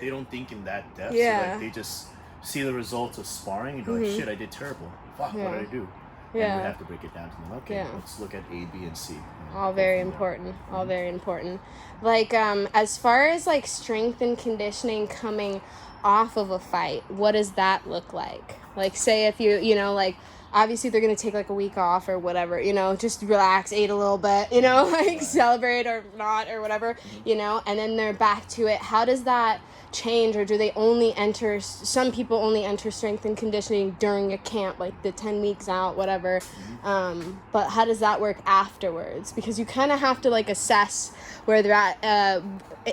they don't think in that depth. Yeah. So, like, they just see the results of sparring and they're like, shit, I did terrible. Fuck, what did I do? Yeah. And we have to break it down to them. Okay, let's look at A, B, and C. All very important. All very important. Like, as far as like strength and conditioning coming off of a fight, what does that look like? Like, say if you know, like, obviously they're going to take like a week off or whatever, you know, just relax, eat a little bit, you know, like celebrate or not or whatever, you know, and then they're back to it. How does that change, or do they only enter, some people only enter strength and conditioning during a camp, like the 10 weeks out, whatever, but how does that work afterwards? Because you kind of have to like assess where they're at,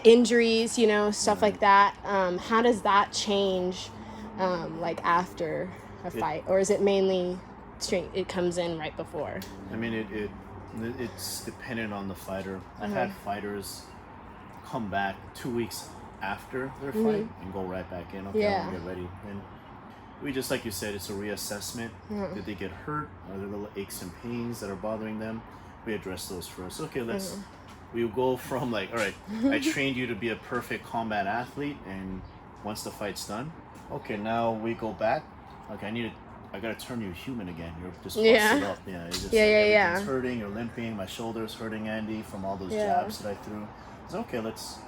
injuries, you know, stuff like that. How does that change like after a fight, or is it mainly strength, it comes in right before? I mean, it's dependent on the fighter. I've had fighters come back 2 weeks after their fight and go right back in. Okay, I want to get ready. And we just, like you said, it's a reassessment. Did they get hurt? Are there little aches and pains that are bothering them? We address those first. Okay, we'll go from like, all right, I trained you to be a perfect combat athlete, and once the fight's done, okay, now we go back. Okay, I gotta turn you human again. You're just busted up. Yeah, you're just, everything's hurting. You're limping. My shoulder's hurting, Andy, from all those jabs that I threw. It's okay. Let's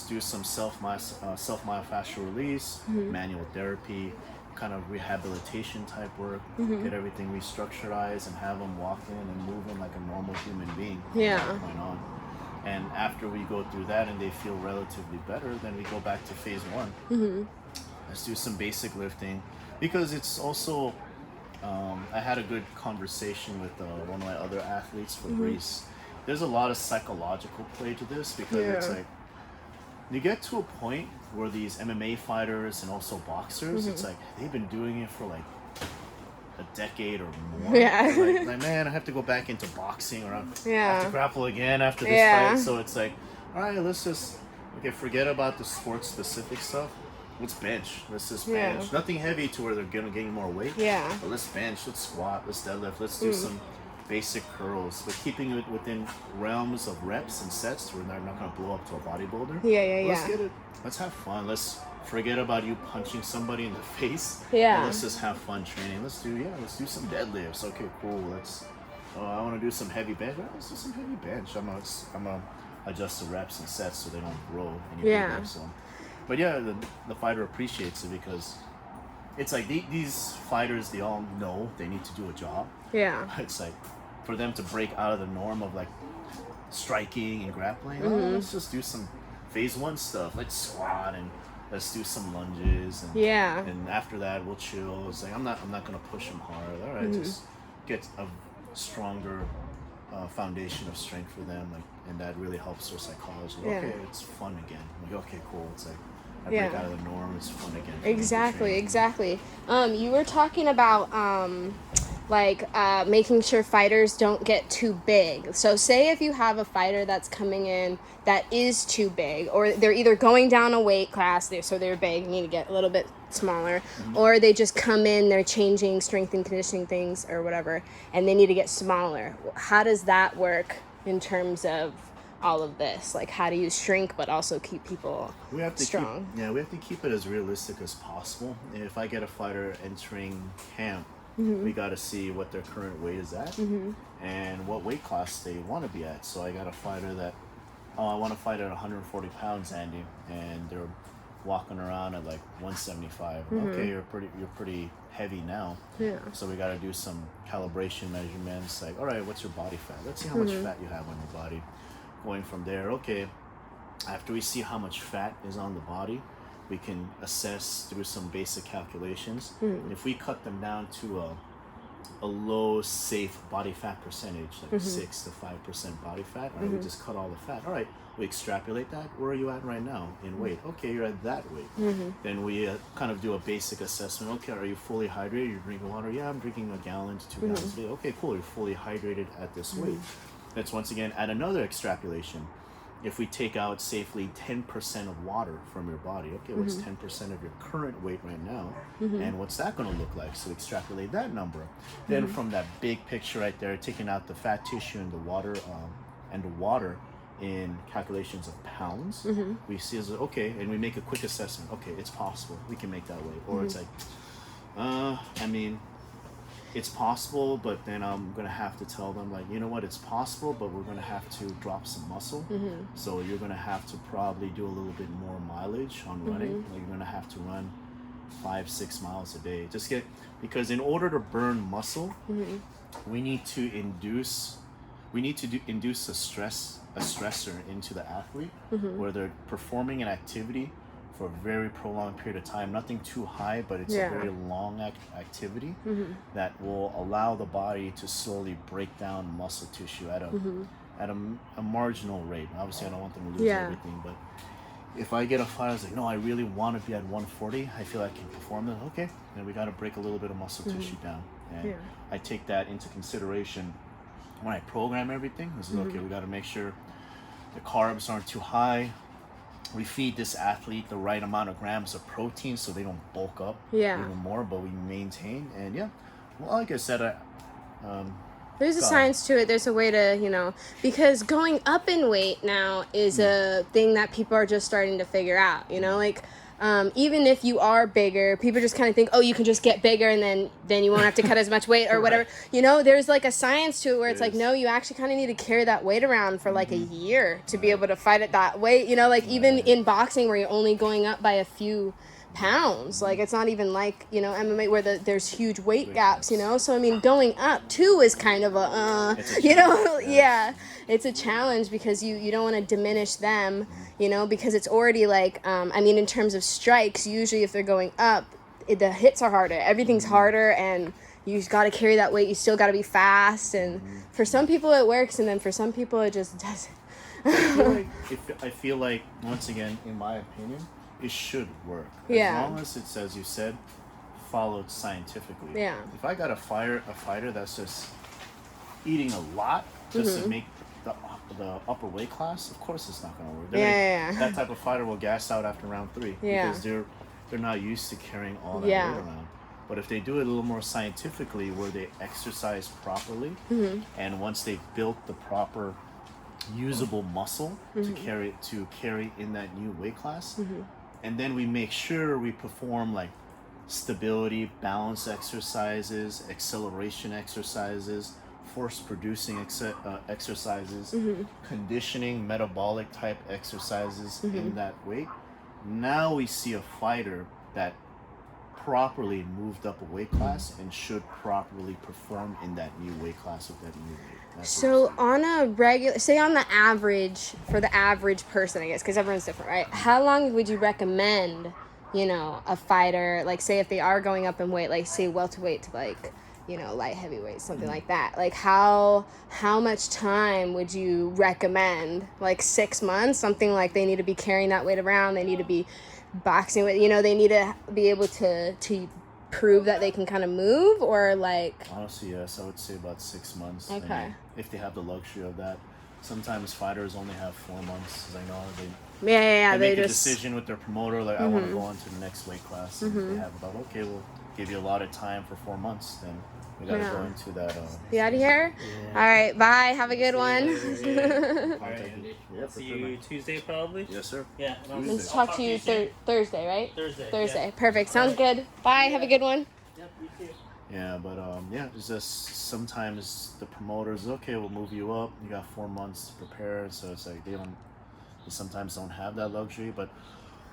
do some self-myofascial release, manual therapy, kind of rehabilitation type work. Get everything restructurized and have them walk in and move in like a normal human being. Going on. And after we go through that and they feel relatively better, then we go back to phase 1. Let's do some basic lifting, because it's also, I had a good conversation with one of my other athletes for Greece. There's a lot of psychological play to this, because it's like, you get to a point where these MMA fighters and also boxers, it's like they've been doing it for like a decade or more. Like, man, I have to go back into boxing, or I have to grapple again after this fight. So it's like, all right, let's just, forget about the sports specific stuff. Let's bench. Let's just bench. Nothing heavy to where they're gonna gain more weight. But let's bench. Let's squat. Let's deadlift. Let's do some basic curls, but keeping it within realms of reps and sets where they're not gonna blow up to a bodybuilder. Let's get it. Let's have fun. Let's forget about you punching somebody in the face. Let's just have fun training. Let's do some deadlifts. Okay, cool. I want to do some heavy bench. Let's do some heavy bench. I'm gonna adjust the reps and sets so they don't grow any bigger. So. But the fighter appreciates it, because it's like these fighters, they all know they need to do a job. It's like, for them to break out of the norm of like striking and grappling. Let's just do some phase 1 stuff. Let's squat and let's do some lunges. And, and after that, we'll chill. It's like I'm not gonna push them hard. All right, just get a stronger foundation of strength for them, like, and that really helps their psychology. Okay, it's fun again. Like, okay, cool. It's like I break out of the norm. It's fun again. Exactly. You were talking about making sure fighters don't get too big. So say if you have a fighter that's coming in that is too big, or they're either going down a weight class, so they're big, need to get a little bit smaller, or they just come in, they're changing strength and conditioning things or whatever, and they need to get smaller. How does that work in terms of all of this? Like, how do you shrink but also keep people strong? We have to keep it as realistic as possible. If I get a fighter entering camp, we got to see what their current weight is at and what weight class they want to be at. So I got a fighter that, I want to fight at 140 pounds, Andy, and they're walking around at like 175. Okay, you're pretty heavy now. So we got to do some calibration measurements. Like, all right, what's your body fat? Let's see how much fat you have on your body. Going from there, okay, after we see how much fat is on the body, we can assess through some basic calculations. And if we cut them down to a low safe body fat percentage, like 6 to 5% body fat, right? We just cut all the fat. All right, we extrapolate that. Where are you at right now in weight? Okay, you're at that weight. Then we kind of do a basic assessment. Okay, are you fully hydrated? You're drinking water? Yeah, I'm drinking 1 gallon to 2 gallons a day. Okay, cool, you're fully hydrated at this weight. Let's once again add another extrapolation. If we take out safely 10% of water from your body, okay, what's 10% of your current weight right now? And what's that going to look like? So extrapolate that number. Then from that big picture right there, taking out the fat tissue and the water in calculations of pounds, we see as okay, and we make a quick assessment. Okay, it's possible. We can make that weight. Or it's like, I mean, it's possible, but then I'm gonna have to tell them, like, you know what, it's possible, but we're gonna have to drop some muscle. So you're gonna have to probably do a little bit more mileage on running. Like, you're gonna have to run 5-6 miles a day. Because in order to burn muscle, we need to induce a stressor into the athlete where they're performing an activity for a very prolonged period of time, nothing too high, but it's a very long activity that will allow the body to slowly break down muscle tissue at a marginal rate. Obviously, I don't want them to lose everything, but if I get a fighter that's like, no, I really want to be at 140, I feel I can perform that. Okay, then we got to break a little bit of muscle tissue down, and I take that into consideration when I program everything. This is okay. We got to make sure the carbs aren't too high. We feed this athlete the right amount of grams of protein so they don't bulk up even more, but we maintain. And well, like I said, there's a science to it. There's a way to, because going up in weight now is a thing that people are just starting to figure out, like, even if you are bigger, people just kind of think, oh, you can just get bigger and then you won't have to cut as much weight or whatever. There's like a science to it where it's like, no, you actually kind of need to carry that weight around for like a year to be able to fight at that weight. Like even in boxing where you're only going up by a few pounds, like it's not even like MMA where there's huge weight gaps, so I mean going up too is kind of a it's a challenge because you don't want to diminish them, because it's already like in terms of strikes, usually if they're going up, the hits are harder, everything's harder, and you got to carry that weight, you still got to be fast, and for some people it works, and then for some people it just doesn't. I feel like once again, in my opinion, it should work. As long as it's, as you said, followed scientifically. If I got a fighter that's just eating a lot just to make the upper weight class, of course it's not going to work. That type of fighter will gas out after round 3 because they're not used to carrying all that weight around. But if they do it a little more scientifically, where they exercise properly, and once they've built the proper usable muscle to carry in that new weight class, and then we make sure we perform like stability, balance exercises, acceleration exercises, force producing exercises, conditioning, metabolic type exercises in that weight. Now we see a fighter that properly moved up a weight class and should properly perform in that new weight class with that new weight. That's So on a regular, say on the average, for the average person, I guess, because everyone's different, right? How long would you recommend, you know, a fighter, like say if they are going up in weight, like say welterweight to like, you know, light heavyweight, something like that. Like how much time would you recommend? Like 6 months, something like they need to be carrying that weight around, they need to be boxing with, you know, they need to be able to prove that they can kind of move, or like honestly, yes, I would say about 6 months. Okay. And if they have the luxury of that. Sometimes fighters only have 4 months, as I know. They They make a just decision with their promoter, like I want to go on to the next weight class. And they have about, okay, we'll give you a lot of time for 4 months, then we gotta go into that. Be out of here. All right, bye. Have a good one. Alright, Yeah, see you Tuesday probably. Yes, sir. Yeah. and I'll- Let's I'll talk to you Thursday, right? Thursday. Thursday. Perfect. Sounds good. Bye. Have a good one. Yeah. Yep, you too. Yeah, but it's just sometimes the promoters, okay, we'll move you up. You got 4 months to prepare, so it's like they sometimes don't have that luxury. But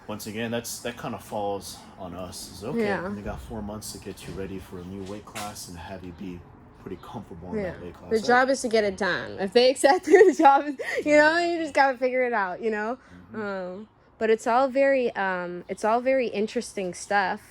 once again, that kind of falls on us. It's okay, you got 4 months to get you ready for a new weight class and have you be pretty comfortable in that weight class. The job is to get it done. If they accept it, the job is, you know, you just gotta figure it out, you know. But it's all very interesting stuff.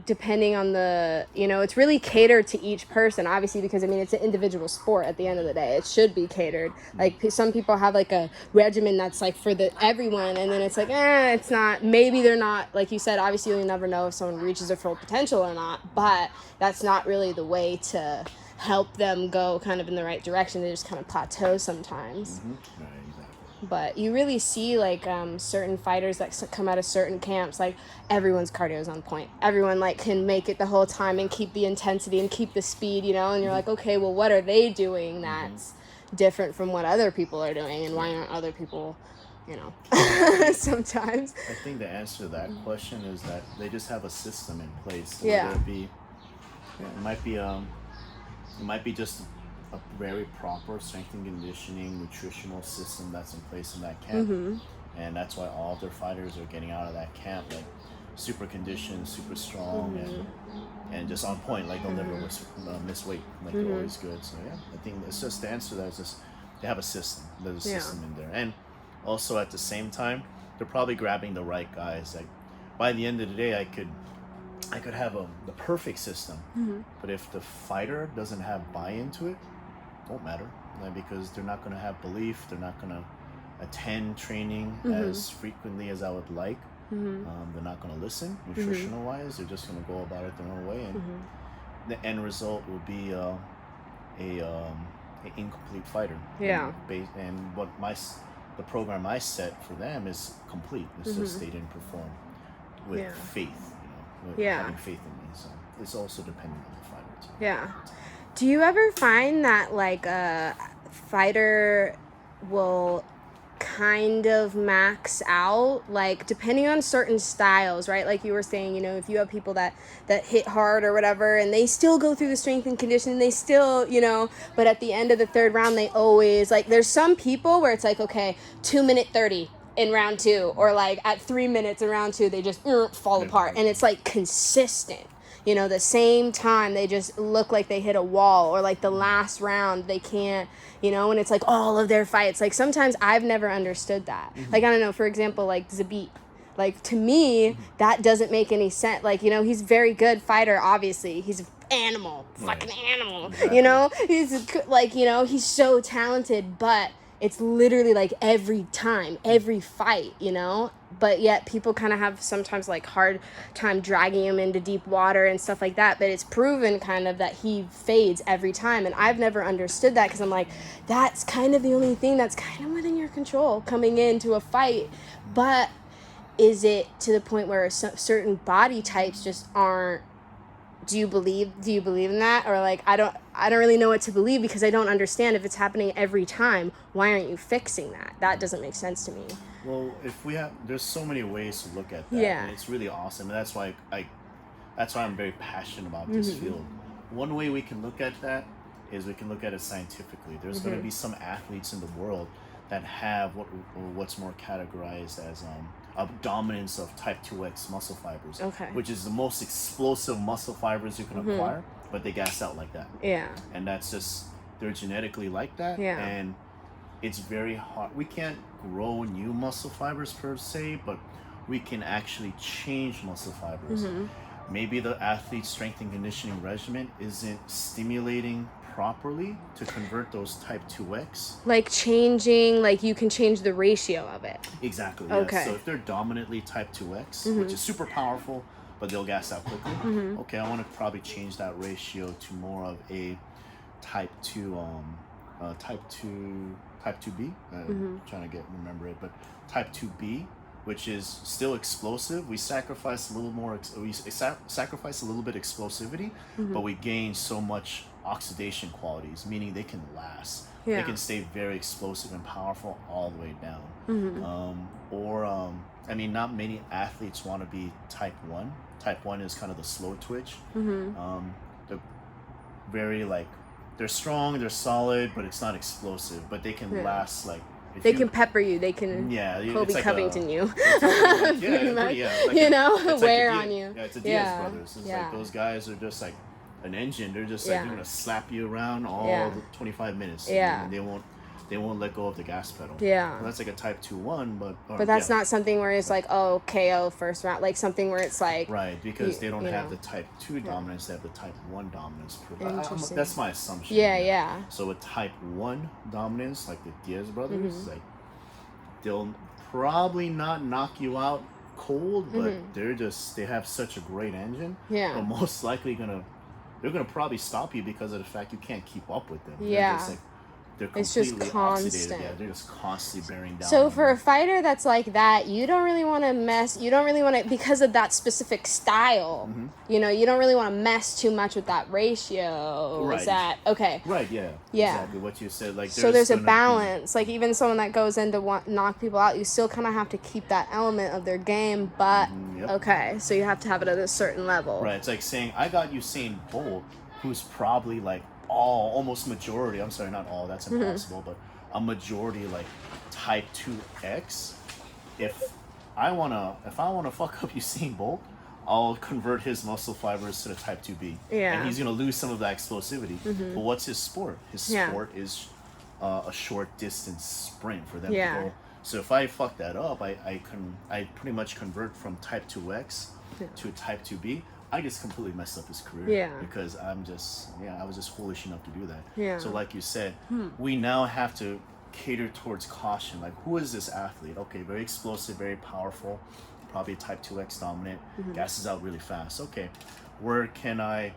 Depending on the, you know, it's really catered to each person, obviously, because I mean it's an individual sport at the end of the day. It should be catered. Like some people have like a regimen that's like for everyone, and then it's like it's not, maybe they're not, like you said, obviously you'll never know if someone reaches their full potential or not, but that's not really the way to help them go kind of in the right direction. They just kind of plateau sometimes. Right, exactly. But you really see like certain fighters that come out of certain camps, like everyone's cardio is on point. Everyone like can make it the whole time and keep the intensity and keep the speed, you know, and you're like, okay, well, what are they doing that's different from what other people are doing, and why aren't other people, you know, sometimes. I think the answer to that question is that they just have a system in place. Yeah. Whether it might be just a very proper strength and conditioning nutritional system that's in place in that camp, and that's why all of their fighters are getting out of that camp like super conditioned, super strong, and just on point. Like they'll never miss weight. Like they're always good. So yeah, I think it's just the answer to that is just they have a system. There's a system in there, and also at the same time they're probably grabbing the right guys. Like by the end of the day, I could have the perfect system, but if the fighter doesn't have buy-in to it, won't matter, because they're not going to have belief. They're not going to attend training as frequently as I would like. They're not going to listen nutritional wise. They're just going to go about it their own way, and the end result will be an incomplete fighter. And what the program I set for them is complete. It's just they didn't perform with faith, with having faith in me. So it's also dependent on the fighter too. Yeah. Do you ever find that like a fighter will kind of max out, like depending on certain styles, right? Like you were saying, you know, if you have people that hit hard or whatever, and they still go through the strength and conditioning, they still, you know, but at the end of the third round, they always, like, there's some people where it's like, okay, 2-minute 30 in round 2, or like at 3 minutes in round 2, they just fall apart, and it's like consistent. You know, the same time they just look like they hit a wall, or like the last round they can't, you know, and it's like all of their fights. Like sometimes I've never understood that. Like, I don't know, for example, like Zabit. Like to me, that doesn't make any sense. Like, you know, he's a very good fighter, obviously. He's an animal, fucking animal, you know? He's like, you know, he's so talented, but it's literally like every time, every fight, you know? But yet people kind of have sometimes like hard time dragging him into deep water and stuff like that. But it's proven kind of that he fades every time. And I've never understood that, because I'm like, that's kind of the only thing that's kind of within your control coming into a fight. But is it to the point where certain body types just aren't? Do you believe in that? Or like, I don't really know what to believe, because I don't understand. If it's happening every time, why aren't you fixing that? That doesn't make sense to me. Well, there's so many ways to look at that. Yeah. And it's really awesome. And that's why I'm very passionate about this field. One way we can look at that is we can look at it scientifically. There's going to be some athletes in the world that have what's more categorized as a dominance of type 2X muscle fibers, Okay. which is the most explosive muscle fibers you can acquire, but they gas out like that. Yeah. And that's just, they're genetically like that. Yeah. And it's very hard. We can't grow new muscle fibers per se, but we can actually change muscle fibers. Maybe the athlete's strength and conditioning regimen isn't stimulating properly to convert those type 2X. Like changing, like you can change the ratio of it. Exactly. Yeah. Okay. So if they're dominantly type 2X, which is super powerful, but they'll gas out quickly. Okay, I want to probably change that ratio to more of a type 2, type 2B. Trying to remember it, but type 2B, which is still explosive. We sacrifice a little more. We sacrifice a little bit explosivity, but we gain so much oxidation qualities, meaning they can last. Yeah. They can stay very explosive and powerful all the way down. I mean, not many athletes want to be type 1. Type 1 is kind of the slow twitch. They're very like, they're strong, they're solid, but it's not explosive. But they can last like. They can pepper you. They can Kobe like Covington you. Pretty much. Like you know, it's wear like on you. Yeah, it's a Diaz brothers. It's like those guys are just like an engine. They're just like gonna slap you around all the 25 minutes. And they won't let go of the gas pedal. Yeah. Well, that's like a type 2-1, but that's not something where it's like, oh, KO first round, like something where it's like right, because they don't have the type 2 dominance, they have the type 1 dominance. Interesting. That's my assumption. Yeah. So with type 1 dominance, like the Diaz brothers, like they'll probably not knock you out cold, but they have such a great engine. Yeah. But most likely they're gonna probably stop you because of the fact you can't keep up with them. Yeah. They're It's just completely constant. oxidated. Yeah, they're just constantly bearing down. So on for you. a fighter that's like that, you don't really want to mess. You don't really want to, because of that specific style. You know, you don't really want to mess too much with that ratio. Right. Is that okay? Right. Yeah. Yeah. Exactly what you said. Like So there's a gonna balance. Like even someone that goes in to knock people out, you still kind of have to keep that element of their game. But okay, so you have to have it at a certain level. Right. It's like saying I got Usain Bolt, who's probably like almost majority. I'm sorry, not all. That's impossible, but a majority like type 2X. If I wanna fuck up Usain Bolt, I'll convert his muscle fibers to the type 2B. Yeah. And he's gonna lose some of that explosivity. But what's his sport? His sport is a short distance sprint for them to go. So if I fuck that up, I pretty much convert from type 2X to type 2B. I just completely messed up his career. Yeah. Because I was just foolish enough to do that. Yeah. So like you said, we now have to cater towards caution. Like, who is this athlete? Okay, very explosive, very powerful, probably type 2X dominant, gasses out really fast. Okay, where can I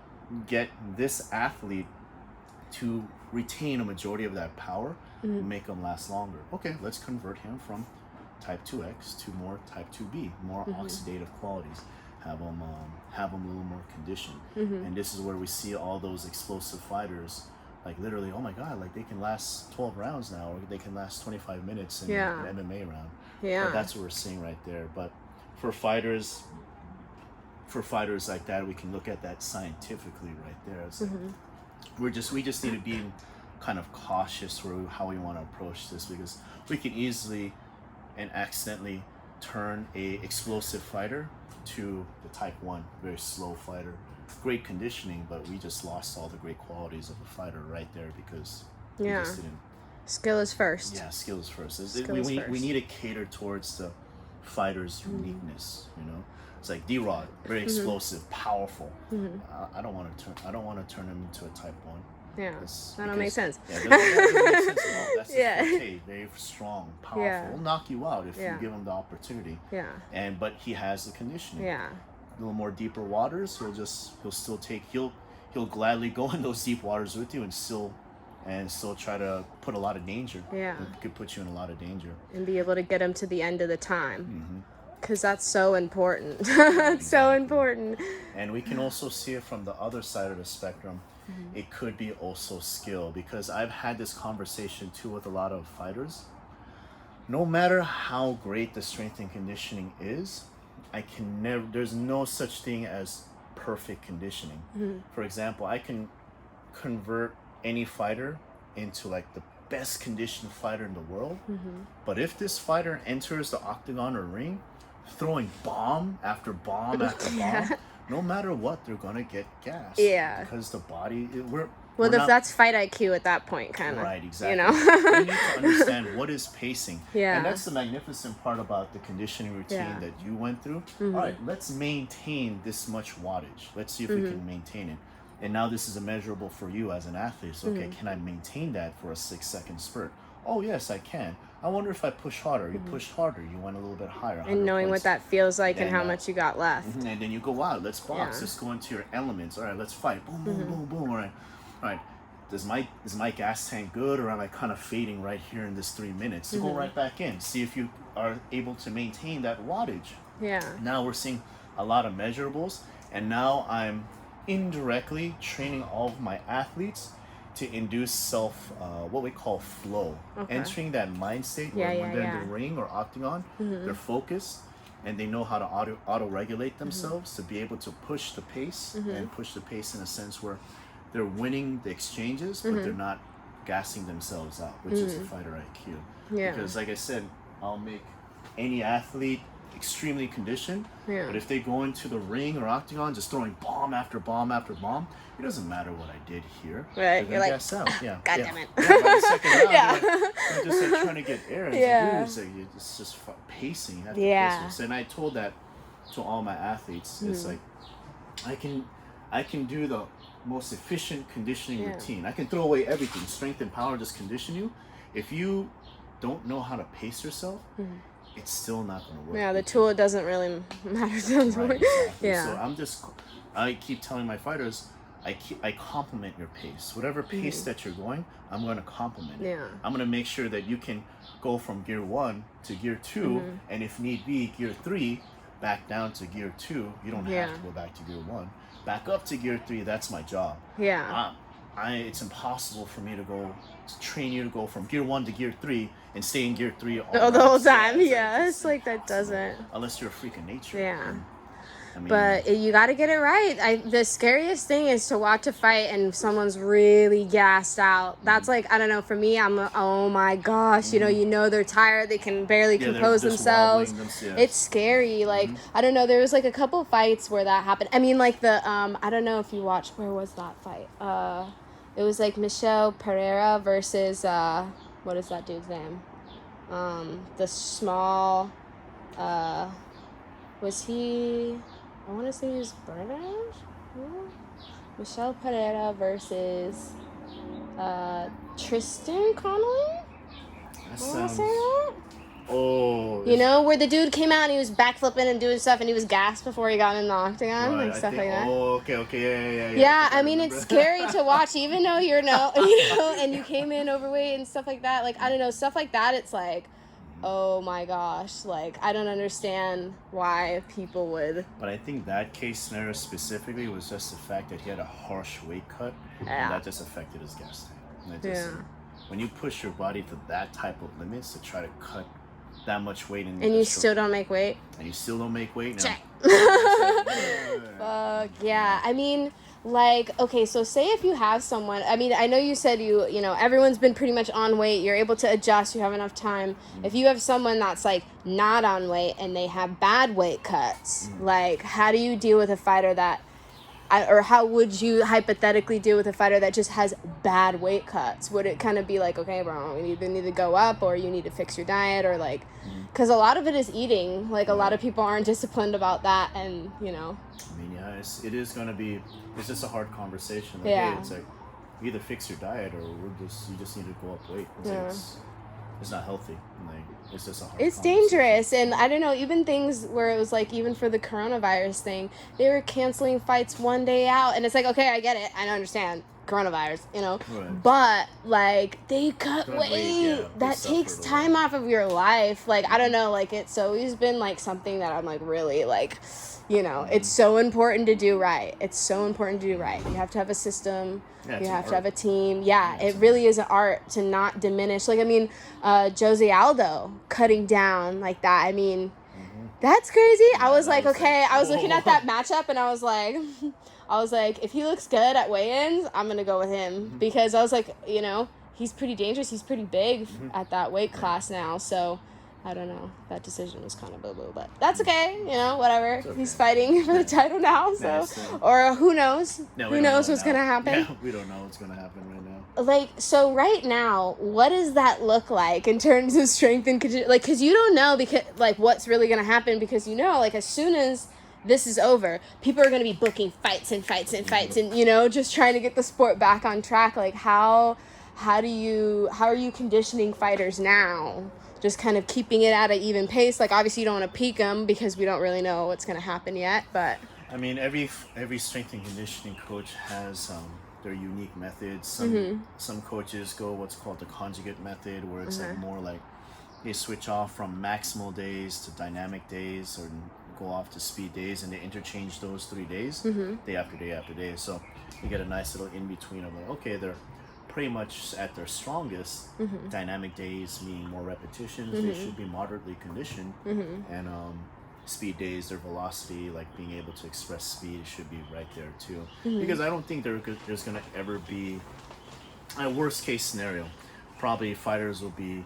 get this athlete to retain a majority of that power and make them last longer? Okay, let's convert him from type 2X to more type 2B, more oxidative qualities. Have them a little more conditioned. And this is where we see all those explosive fighters, like literally, oh my god, like they can last 12 rounds now, or they can last 25 minutes in an MMA round. But that's what we're seeing right there. But for fighters like that, we can look at that scientifically right there. It's like, we just need to be kind of cautious for how we want to approach this, because we can easily and accidentally turn a explosive fighter to the type 1, very slow fighter. Great conditioning, but we just lost all the great qualities of a fighter right there because we just didn't. Skill is first. Yeah, skill is first. First. We need to cater towards the fighter's uniqueness. You know, it's like D-Rod, very explosive, powerful. I don't want to turn him into a type 1. Yeah, that don't make sense. Yeah, that doesn't make sense at all. That's his forte. Very strong, powerful. Yeah. He'll knock you out if you give him the opportunity. Yeah. But he has the conditioning. Yeah. A little more deeper waters, he'll gladly go in those deep waters with you and still try to put a lot of danger. Yeah. It could put you in a lot of danger. And be able to get him to the end of the time. Because that's so important. It's so important. And we can also see it from the other side of the spectrum. It could be also skill, because I've had this conversation too with a lot of fighters. No matter how great the strength and conditioning is, there's no such thing as perfect conditioning. For example, I can convert any fighter into like best conditioned fighter in the world. But if this fighter enters the octagon or ring, throwing bomb after bomb after bomb, no matter what, they're gonna get gassed. Yeah. Because the body, that's fight IQ at that point, kind of. Right, exactly. You know? You need to understand what is pacing. Yeah. And that's the magnificent part about the conditioning routine that you went through. All right, let's maintain this much wattage. Let's see if we can maintain it. And now this is a measurable for you as an athlete. So, okay, can I maintain that for a 6-second spurt? Oh, yes, I can. I wonder if I push harder. You pushed harder. You went a little bit higher. And knowing what that feels like and how much you got left. And then you go, wow, let's box. Let's go into your elements. All right, let's fight. Boom, boom, boom, boom. All right. Is my gas tank good, or am I kind of fading right here in this 3 minutes? So go right back in. See if you are able to maintain that wattage. Yeah. Now we're seeing a lot of measurables, and now I'm indirectly training all of my athletes to induce what we call flow. Entering that mind state where when they're in the ring or octagon, they're focused and they know how to auto-regulate themselves to be able to push the pace and push the pace in a sense where they're winning the exchanges, but they're not gassing themselves out, which is the fighter IQ. Yeah. Because like I said, I'll make any athlete extremely conditioned, but if they go into the ring or octagon just throwing bomb after bomb after bomb, it doesn't matter what I did here. Right, you're like, gas out. God damn it. By the second round, I'm just like trying to get air. And it's like, it's just pacing. You have to pace. And I told that to all my athletes. It's like, I can do the most efficient conditioning routine. I can throw away everything, strength and power, just condition you. If you don't know how to pace yourself, it's still not going to work. Yeah, the tool doesn't really matter. Right, exactly. So I keep telling my fighters, I compliment your pace. Whatever pace that you're going, I'm going to compliment it. I'm going to make sure that you can go from gear 1 to gear 2, and if need be, gear 3, back down to gear 2. You don't have to go back to gear 1. Back up to gear 3, that's my job. It's impossible for me to train you to go from gear 1 to gear 3 and stay in gear 3 all the whole time. It's like that doesn't. Unless you're a freak of nature. I mean, but you got to get it right. The scariest thing is to watch a fight and someone's really gassed out. That's like, I don't know, for me, oh my gosh, you know they're tired, they can barely compose themselves. It's scary. Like, I don't know, there was like a couple fights where that happened. I mean, like I don't know if you watched, where was that fight? It was like Michel Pereira versus, what is that dude's name? The small, was he... I want to say he was British. Michel Pereira versus Tristan Connolly. That I want to say that. Oh. You know, where the dude came out and he was backflipping and doing stuff and he was gassed before he got in the octagon, like stuff like that. Oh, okay, yeah. Yeah, I mean, it's scary to watch, even though and you came in overweight and stuff like that. Like, I don't know, stuff like that. It's like, oh my gosh, like, I don't understand why people would. But I think that case scenario specifically was just the fact that he had a harsh weight cut, and that just affected his gas tank. And when you push your body to that type of limits to try to cut that much weight and you still don't make weight? And you still don't make weight? Check. Fuck, yeah. I mean, like, okay, so say if you have someone, I mean, I know you said you know, everyone's been pretty much on weight, you're able to adjust, you have enough time. If you have someone that's, like, not on weight and they have bad weight cuts, like, how do you deal with a fighter that, or how would you hypothetically deal with a fighter that just has bad weight cuts? Would it kind of be like, okay, bro, you either need to go up or you need to fix your diet, or, like, because a lot of it is eating. Like, a lot of people aren't disciplined about that, and, you know. I mean, yeah, it is going to be, it's just a hard conversation. Like, yeah. Hey, it's like, you either fix your diet or you just need to go up weight. It's, like, it's not healthy. Like, it's just a hard It's dangerous. And I don't know, even things where it was like, even for the coronavirus thing, they were canceling fights one day out. And it's like, okay, I get it. I don't understand. Coronavirus, you know, but like they cut weight. That takes time off of your life. Like, I don't know, like it's always been like something that I'm like really like, you know, it's so important to do right. It's so important to do right. You have to have a system. You have to have a team. It really is an art to not diminish. Like, I mean, Jose Aldo cutting down like that. I mean, that's crazy. I was like, okay, I was looking at that matchup and I was like, if he looks good at weigh-ins, I'm going to go with him. Because I was like, you know, he's pretty dangerous. He's pretty big at that weight class now. So I don't know. That decision was kind of boo-boo, but that's okay. You know, whatever. Okay. He's fighting for the title now, so or who knows? Who knows what's gonna happen? Yeah, we don't know what's gonna happen right now. Like, so right now, what does that look like in terms of strength and conditioning? Like, because you don't know because like what's really gonna happen, because you know, like as soon as this is over, people are gonna be booking fights and you know, just trying to get the sport back on track. Like how are you conditioning fighters now? Just kind of keeping it at an even pace. Like, obviously, you don't want to peak them because we don't really know what's going to happen yet. But I mean, every strength and conditioning coach has their unique methods. Some coaches go what's called the conjugate method, where it's like more like they switch off from maximal days to dynamic days, or go off to speed days, and they interchange those 3 days, day after day after day. So you get a nice little in between of like, okay, they're pretty much at their strongest. Dynamic days meaning more repetitions, they should be moderately conditioned, and speed days, their velocity, like being able to express speed, should be right there too. Because I don't think there's gonna ever be a worst case scenario. Probably fighters will be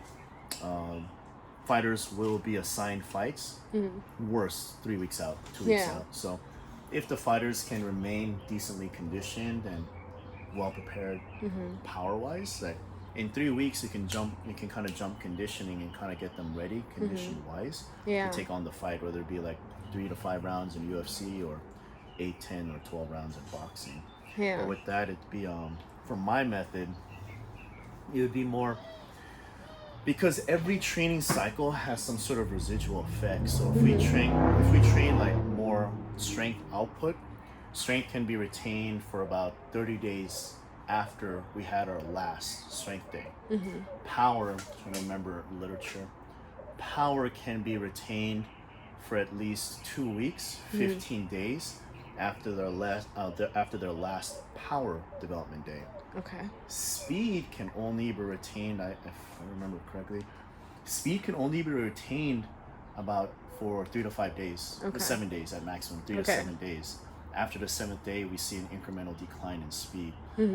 assigned fights worse 3 weeks out, 2 weeks out. So if the fighters can remain decently conditioned and well prepared power wise, that in 3 weeks you can kind of jump conditioning and kind of get them ready condition wise to take on the fight, whether it be like 3 to 5 rounds in UFC or 8, 10 or 12 rounds in boxing. But with that, it'd be for my method, it would be more, because every training cycle has some sort of residual effect. So if we train like more strength output, strength can be retained for about 30 days after we had our last strength day. Power, I'm trying to remember literature, power can be retained for at least 2 weeks, 15 days after their last power development day. okay. Speed can only be retained, if I remember correctly, speed can only be retained about for 3 to 5 days, 7 days at maximum, 3 to 7 days. After the 7th day, we see an incremental decline in speed.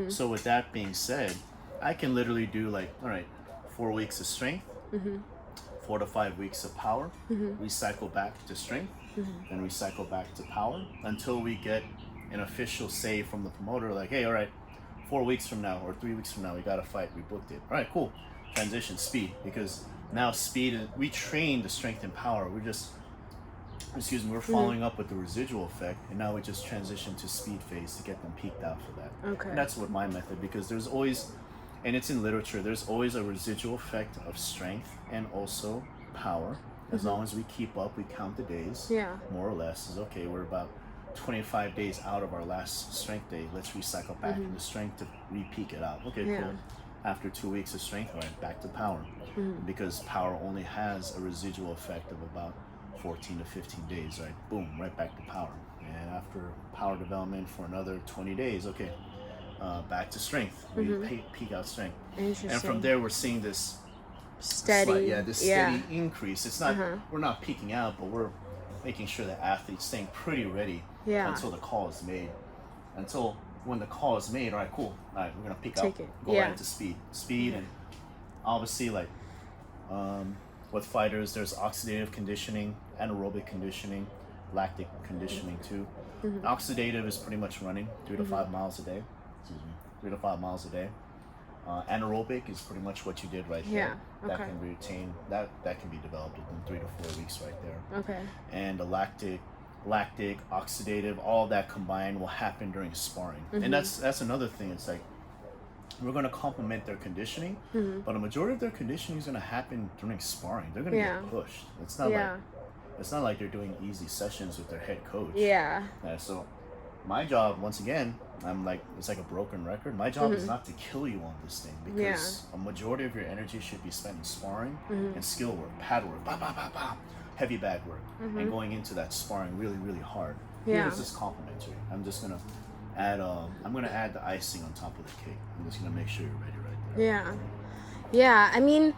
So with that being said, I can literally do like, all right, 4 weeks of strength, 4 to 5 weeks of power, recycle back to strength, and recycle back to power until we get an official say from the promoter, like, hey, all right, 4 weeks from now or 3 weeks from now, we got a fight, we booked it. All right, cool. Transition speed, because now speed, we train the strength and power. We're following up with the residual effect, and now we just transition to speed phase to get them peaked out for that. Okay. And that's what my method, because there's always, and it's in literature, there's always a residual effect of strength and also power. As long as we keep up, we count the days, more or less, is okay, we're about 25 days out of our last strength day, let's recycle back into strength to re-peak it out. Okay, cool. After 2 weeks of strength, all right, back to power. Because power only has a residual effect of about 14 to 15 days, right? Boom, right back to power. And after power development for another 20 days, okay, back to strength. We peak out strength. Interesting. And from there, we're seeing this steady increase. It's not, we're not peaking out, but we're making sure the athlete's staying pretty ready until the call is made. Until when the call is made, all right, cool. All right, we're gonna peak out, go right into speed, and obviously like with fighters, there's oxidative conditioning, anaerobic conditioning, lactic conditioning too. Oxidative is pretty much running 3 to 5 miles a day. 3 to 5 miles a day. Anaerobic is pretty much what you did right there. That can be retained. That can be developed within 3 to 4 weeks right there. Okay. And the lactic, oxidative, all that combined will happen during sparring. And that's another thing. It's like we're going to complement their conditioning, but a majority of their conditioning is going to happen during sparring. They're going to get pushed. It's not like they're doing easy sessions with their head coach. So my job, once again, I'm like, it's like a broken record. My job is not to kill you on this thing, because a majority of your energy should be spent in sparring and skill work, pad work, heavy bag work, and going into that sparring really, really hard. Here is just complimentary. I'm just gonna add the icing on top of the cake. I'm just gonna make sure you're ready right there. Yeah. I mean,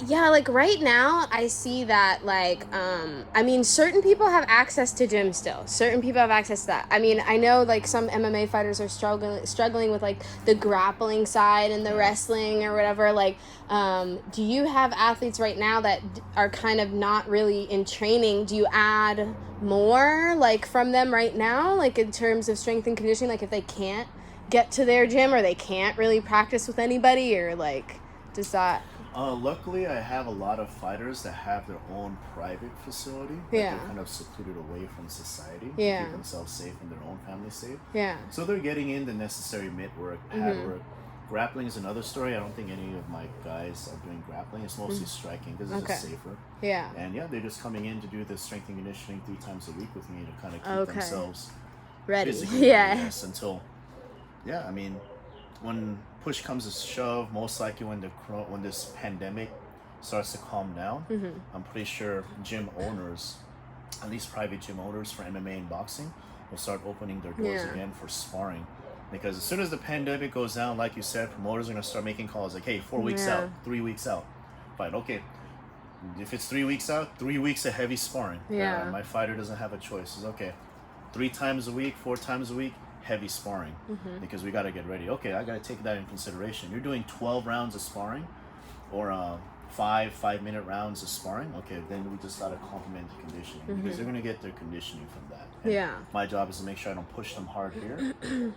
Yeah, like right now I see that like I mean certain people have access to gym still. Certain people have access to that. I mean, I know like some MMA fighters are struggling with like the grappling side and the wrestling or whatever. Like do you have athletes right now that are kind of not really in training? Do you add more like from them right now, like in terms of strength and conditioning, like if they can't get to their gym or they can't really practice with anybody, or like does that Luckily, I have a lot of fighters that have their own private facility. That Yeah. they're kind of secluded away from society Yeah. to keep themselves safe and their own family safe. Yeah. So they're getting in the necessary mitt work, pad work. Grappling is another story. I don't think any of my guys are doing grappling. It's mostly striking because it's just safer. Yeah. And yeah, they're just coming in to do the strength and conditioning 3 times a week with me to kind of keep Okay. themselves Ready. physically Yeah. ready, until, yeah, I mean, when push comes to shove, most likely when this pandemic starts to calm down, I'm pretty sure gym owners, at least private gym owners for MMA and boxing, will start opening their doors Yeah. again for sparring. Because as soon as the pandemic goes down, like you said, promoters are going to start making calls like, hey, 4 weeks Yeah. out, 3 weeks out. Fine, okay. If it's 3 weeks out, 3 weeks of heavy sparring. Yeah. My fighter doesn't have a choice. It's okay. 3 times a week, 4 times a week, heavy sparring. Because we got to get ready. Okay, I got to take that in consideration. You're doing 12 rounds of sparring or 5-minute rounds of sparring. Okay, then we just got to complement the conditioning because they're going to get their conditioning from that. And Yeah. my job is to make sure I don't push them hard here.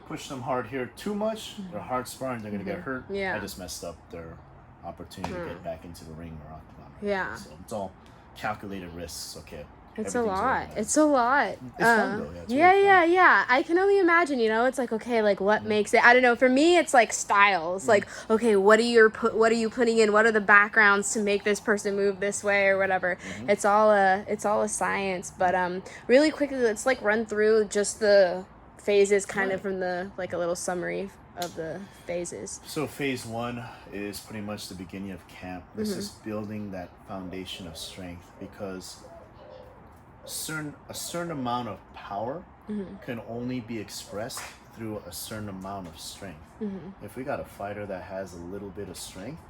Push them hard here too much. They're hard sparring. They're going to get hurt. Yeah. I just messed up their opportunity to get back into the ring or octagon. Yeah. So it's all calculated risks. Okay. It's a Everything's lot. organized. It's a lot. It's fun though. Yeah, it's Yeah, really fun. yeah. I can only imagine, you know, it's like, okay, like what makes it, I don't know, for me, it's like styles. Like, okay, what are you putting in? What are the backgrounds to make this person move this way or whatever? It's all a science. But really quickly, let's like run through just the phases kind of from the, like a little summary of the phases. So phase 1 is pretty much the beginning of camp. This is building that foundation of strength because a certain amount of power can only be expressed through a certain amount of strength. If we got a fighter that has a little bit of strength,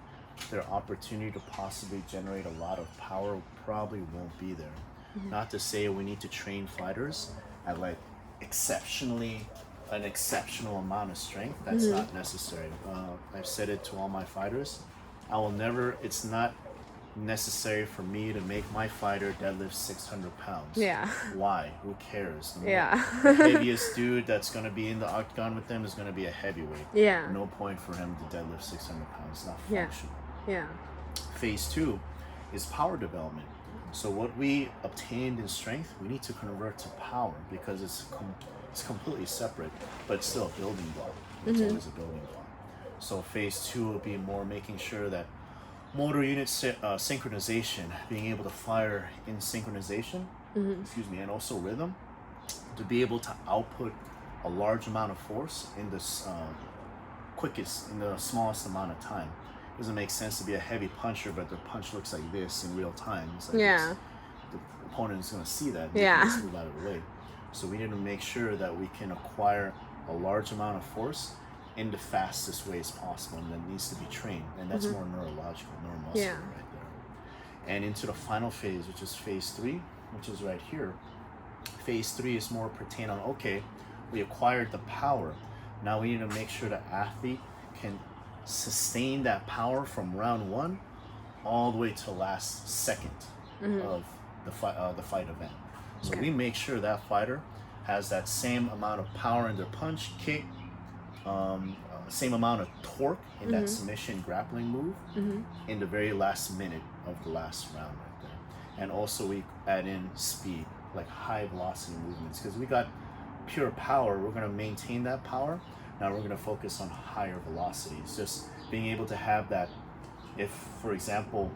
their opportunity to possibly generate a lot of power probably won't be there. Not to say we need to train fighters at like an exceptional amount of strength. That's not necessary. I've said it to all my fighters. It's not necessary for me to make my fighter deadlift 600 pounds. Yeah. Why? Who cares? Yeah. The heaviest dude that's going to be in the octagon with them is going to be a heavyweight. Yeah. No point for him to deadlift 600 pounds. It's not Yeah. functional. Yeah. Phase 2 is power development. So what we obtained in strength, we need to convert to power because it's completely separate, but it's still a building block. It's always a building block. So phase 2 will be more making sure that motor unit synchronization, being able to fire in synchronization, and also rhythm, to be able to output a large amount of force in the smallest amount of time. It doesn't make sense to be a heavy puncher, but the punch looks like this in real time. It's like Yeah. the opponent is going to see that. Yeah. Just move out of the way. So we need to make sure that we can acquire a large amount of force in the fastest way as possible, and that needs to be trained. And that's more neurological, neuromuscular Yeah. right there. And into the final phase, which is phase 3, which is right here. Phase 3 is more pertain on, okay, we acquired the power. Now we need to make sure the athlete can sustain that power from round 1 all the way to the last second of the fight event. So we make sure that fighter has that same amount of power in their punch, kick, same amount of torque in that submission grappling move in the very last minute of the last round right there. And also we add in speed, like high velocity movements, because we got pure power. We're going to maintain that power. Now we're going to focus on higher velocities, just being able to have that. If, for example,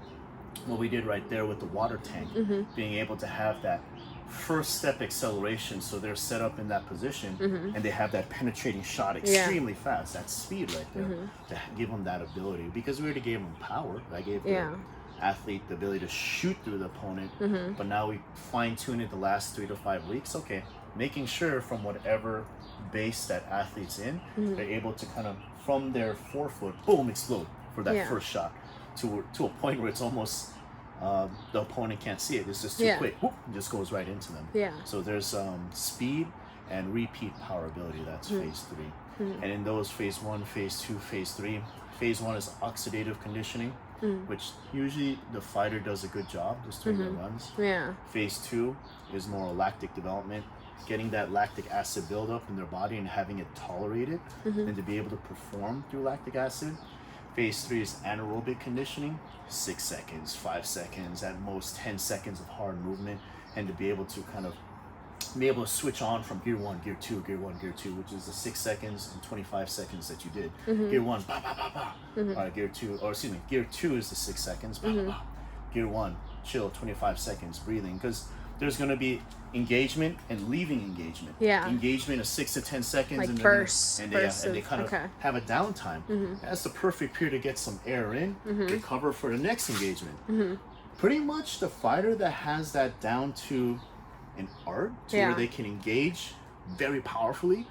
what we did right there with the water tank, being able to have that first step acceleration, so they're set up in that position and they have that penetrating shot extremely fast, that speed right there, to give them that ability, because we already gave them power. I gave the athlete the ability to shoot through the opponent, but now we fine-tune it the last 3 to 5 weeks. Okay, making sure from whatever base that athlete's in, they're able to kind of from their forefoot, boom, explode for that first shot. to a point where it's almost the opponent can't see it. It's just too quick. Whoop, it just goes right into them. Yeah. So there's speed and repeat power ability. That's phase 3. And in those phase 1, phase 2, phase 3. Phase 1 is oxidative conditioning, which usually the fighter does a good job just during the runs. Yeah. Phase 2 is more lactic development, getting that lactic acid buildup in their body and having it tolerated and to be able to perform through lactic acid. Phase 3 is anaerobic conditioning, 6 seconds, 5 seconds, at most 10 seconds of hard movement, and to be able to kind of be able to switch on from gear 1, gear 2, gear 1, gear 2, which is the 6 seconds and 25 seconds that you did. Gear 1, ba ba ba ba. All right, gear 2, or excuse me, gear 2 is the 6 seconds, ba ba ba. Gear 1, chill, 25 seconds, breathing, because there's going to be engagement and leaving engagement. Yeah. Engagement is 6 to 10 seconds, Like and bursts. and they kind of have a downtime. That's the perfect period to get some air in, recover for the next engagement. Pretty much the fighter that has that down to an art, to where they can engage very powerfully,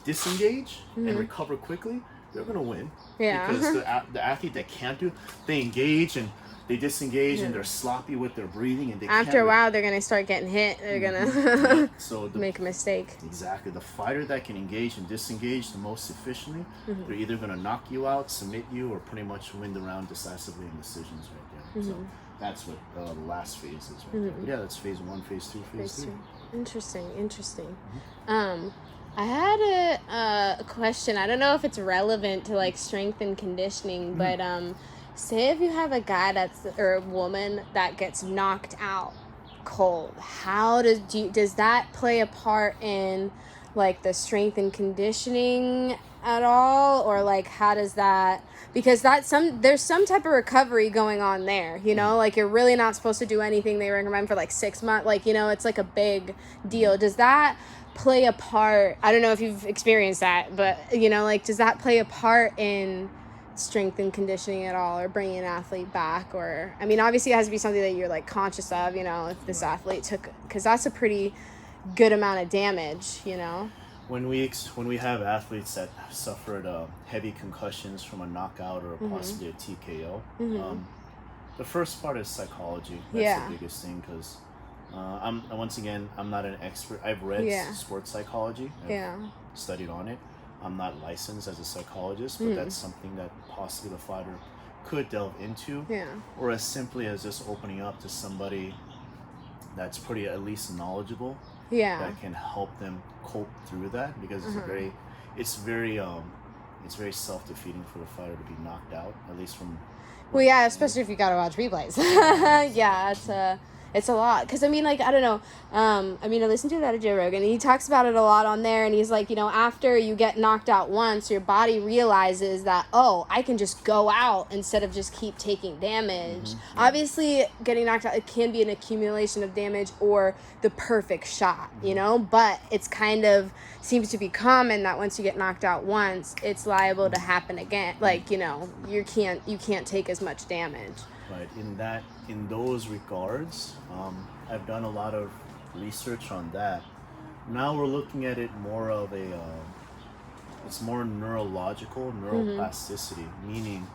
disengage, and recover quickly, they're gonna win. Yeah. Because the athlete that can't do, they engage and they disengage and they're sloppy with their breathing, and they After a while, they're gonna start getting hit. They're gonna so make a mistake. Exactly. The fighter that can engage and disengage the most efficiently, they're either gonna knock you out, submit you, or pretty much win the round decisively in decisions right there. So that's what the last phase is right there. But yeah, that's phase 1, phase 2, phase 3. Interesting. I had a question. I don't know if it's relevant to like strength and conditioning, but say if you have a guy or a woman that gets knocked out cold, how does that play a part in like the strength and conditioning at all, or like how does that, because there's some type of recovery going on there, you know, like you're really not supposed to do anything. They recommend for like 6 months, like, you know, it's like a big deal. Does that play a part? I don't know if you've experienced that, but you know, like, does that play a part in strength and conditioning at all, or bringing an athlete back? Or I mean, obviously it has to be something that you're like conscious of, you know, if this athlete because that's a pretty good amount of damage, you know. When we have athletes that suffered heavy concussions from a knockout or possibly a TKO, the first part is psychology. That's the biggest thing, because I'm not an expert. I've read sports psychology. I've studied on it. I'm not licensed as a psychologist, but that's something that possibly the fighter could delve into. Or as simply as just opening up to somebody that's pretty at least knowledgeable. That can help them cope through that, because it's very self-defeating for the fighter to be knocked out, at least from. Well, yeah, especially if you gotta watch replays. It's a lot, because I mean, like, I don't know, I listened to that of Joe Rogan, and he talks about it a lot on there, and he's like, you know, after you get knocked out once, your body realizes that, oh, I can just go out instead of just keep taking damage. Obviously, getting knocked out, it can be an accumulation of damage or the perfect shot, you know, but it's kind of seems to be common that once you get knocked out once, it's liable to happen again. Like, you know, you can't take as much damage. But in those regards, I've done a lot of research on that. Now we're looking at it more of it's more neurological, neuroplasticity, meaning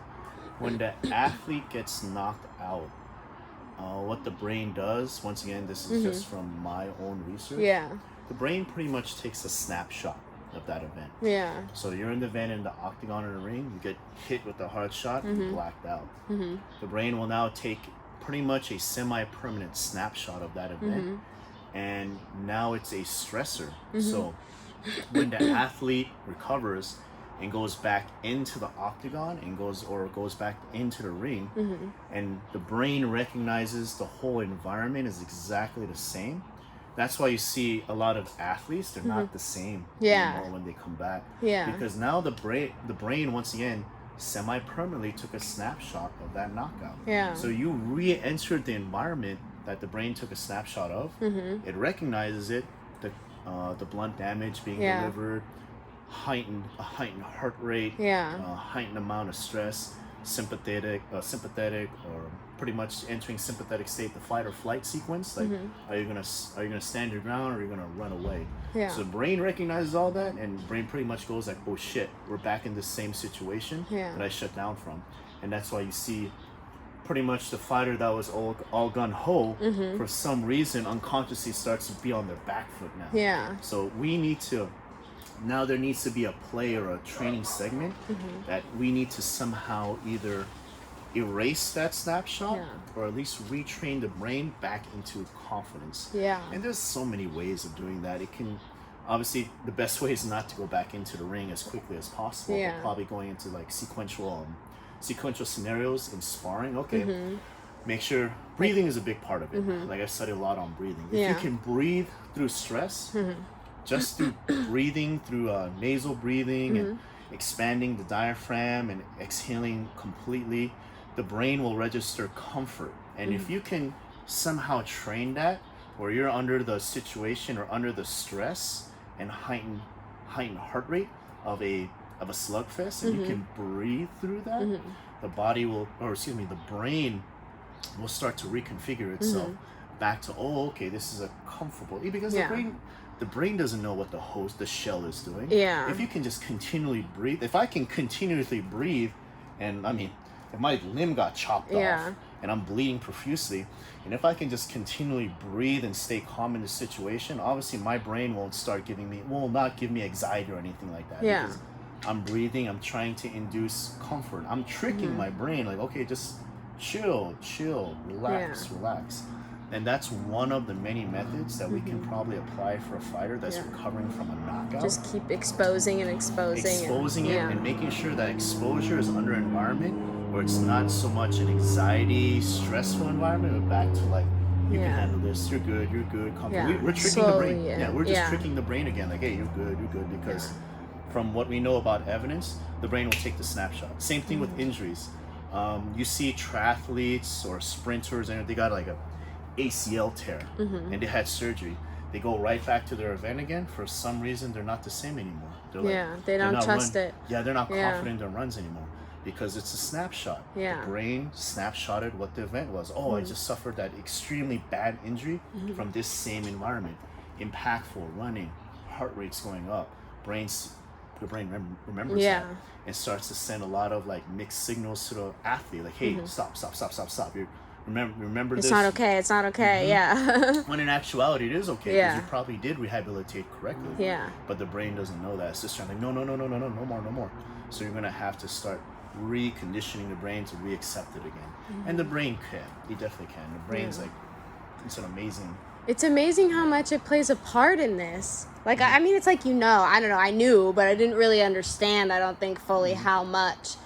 when the athlete gets knocked out, what the brain does, once again, this is just from my own research. The brain pretty much takes a snapshot of that event. So you're in the event in the octagon or the ring, you get hit with a hard shot, you're blacked out. The brain will now take pretty much a semi-permanent snapshot of that event, and now it's a stressor. So when the athlete recovers and goes back into the octagon and goes back into the ring, and the brain recognizes the whole environment is exactly the same. That's why you see a lot of athletes, they're not the same anymore when they come back. Because now the brain once again semi-permanently took a snapshot of that knockout. So you re-entered the environment that the brain took a snapshot of. It recognizes it, the blunt damage being delivered, heightened heart rate, heightened amount of stress, sympathetic or pretty much entering sympathetic state, the fight or flight sequence. Like, are you gonna stand your ground, or are you gonna run away? So the brain recognizes all that, and the brain pretty much goes like, oh shit, we're back in the same situation that I shut down from. And that's why you see pretty much the fighter that was all gun-ho, for some reason unconsciously starts to be on their back foot now. Yeah. So we need to, now there needs to be a play or a training segment that we need to somehow either erase that snapshot or at least retrain the brain back into confidence. Yeah. And there's so many ways of doing that. It can, obviously the best way is not to go back into the ring as quickly as possible, but probably going into like sequential scenarios in sparring. Make sure breathing is a big part of it. Like I study a lot on breathing. If you can breathe through stress, just through breathing through nasal breathing and expanding the diaphragm and exhaling completely, the brain will register comfort. And if you can somehow train that, where you're under the situation or under the stress and heightened heart rate of a slugfest, and you can breathe through that, the body will, or excuse me, the brain will start to reconfigure itself back to, oh, okay, this is a comfortable, because the brain doesn't know what the shell is doing. Yeah. If you can just continually breathe, if I can continuously breathe, and I mean, if my limb got chopped off and I'm bleeding profusely, and if I can just continually breathe and stay calm in the situation, obviously my brain will not give me anxiety or anything like that. Yeah. Because I'm breathing, I'm trying to induce comfort. I'm tricking my brain, like, okay, just chill, relax. And that's one of the many methods that we can probably apply for a fighter that's recovering from a knockout. Just keep exposing it and making sure that exposure is under an environment where it's not so much an anxiety, stressful environment, but back to like, you can handle this, you're good, comfortable. We're tricking the brain. We're just tricking the brain again, like, hey, you're good, because from what we know about evidence, the brain will take the snapshot. Same thing with injuries. You see triathletes or sprinters, and they got like a ACL tear, and they had surgery. They go right back to their event again. For some reason, they're not the same anymore. They don't trust it. Yeah, they're not confident in their runs anymore because it's a snapshot. The brain snapshotted what the event was. Oh, I just suffered that extremely bad injury from this same environment. Impactful running, heart rate's going up. The brain remembers that and starts to send a lot of like mixed signals to the athlete, like, hey, stop. You remember this. It's not okay. When in actuality, it is okay because you probably did rehabilitate correctly. But the brain doesn't know that. It's just trying to, no more. So you're gonna have to start reconditioning the brain to re-accept it again. And the brain can. It definitely can. The brain's like, it's an amazing. It's amazing how much it plays a part in this. Like, I mean, it's like, I don't know, I knew, but I didn't really understand, I don't think, fully how much,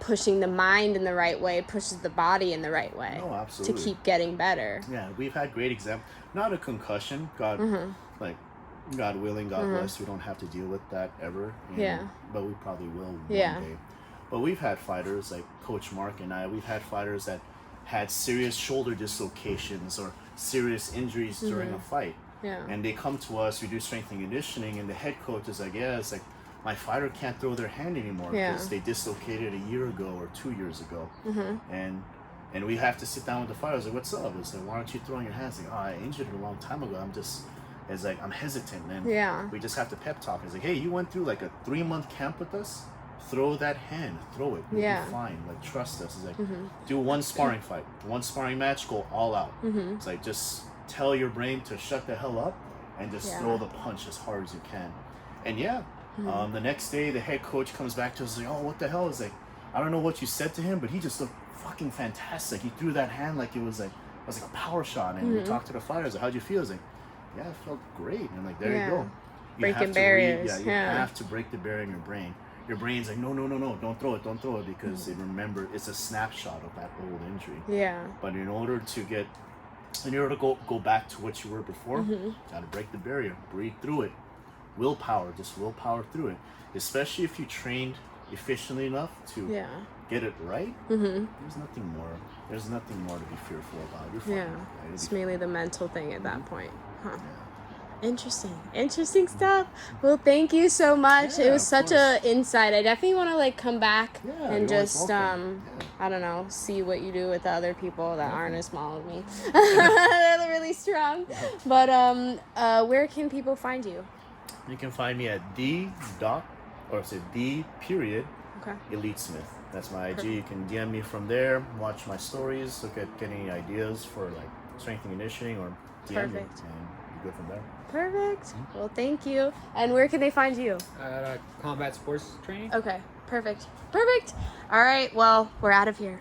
pushing the mind in the right way pushes the body in the right way. Oh, absolutely. To keep getting better. Yeah, we've had great examples. Not a concussion, God willing, God bless, we don't have to deal with that ever. But we probably will one day. But we've had fighters, like Coach Mark and I, we've had fighters that had serious shoulder dislocations or serious injuries during a fight. And they come to us, we do strength and conditioning, and the head coach is like, it's like, my fighter can't throw their hand anymore because they dislocated a year ago or 2 years ago. And we have to sit down with the fighter. I was like, what's up? It's like, why aren't you throwing your hands? Like, I injured it a long time ago. I'm hesitant. And we just have to pep talk. It's like, hey, you went through like a 3-month camp with us. Throw that hand. Throw it. You'll be fine. Like, trust us. It's like, do one sparring fight. One sparring match, go all out. It's like, just tell your brain to shut the hell up and just throw the punch as hard as you can. And the next day, the head coach comes back to us like, oh, what the hell? It's like, I don't know what you said to him, but he just looked fucking fantastic. He threw that hand like it was like a power shot. And we talked to the fighters, like, how'd you feel? It's like, I felt great. And I'm like, there you go. Breaking barriers. You have to break the barrier in your brain. Your brain's like, no, don't throw it, because it's a snapshot of that old injury. But in order to go back to what you were before, gotta break the barrier, breathe through it. Willpower through it. Especially if you trained efficiently enough to get it right. There's nothing more to be fearful about. You're fine. Right? It's mainly the mental thing at that point. Interesting stuff. Well, thank you so much. It was such a insight. I definitely want to come back and just I don't know, see what you do with the other people that aren't as small as me. They're really strong. But where can people find you? You can find me at D Okay. Elite Smith. That's my IG. You can DM me from there. Watch my stories. Look at get any ideas for like strength and conditioning, or DM me, Perfect. and you go from there. Perfect. Well, thank you. And where can they find you? Combat sports training. Okay. Perfect. Perfect. All right. Well, we're out of here.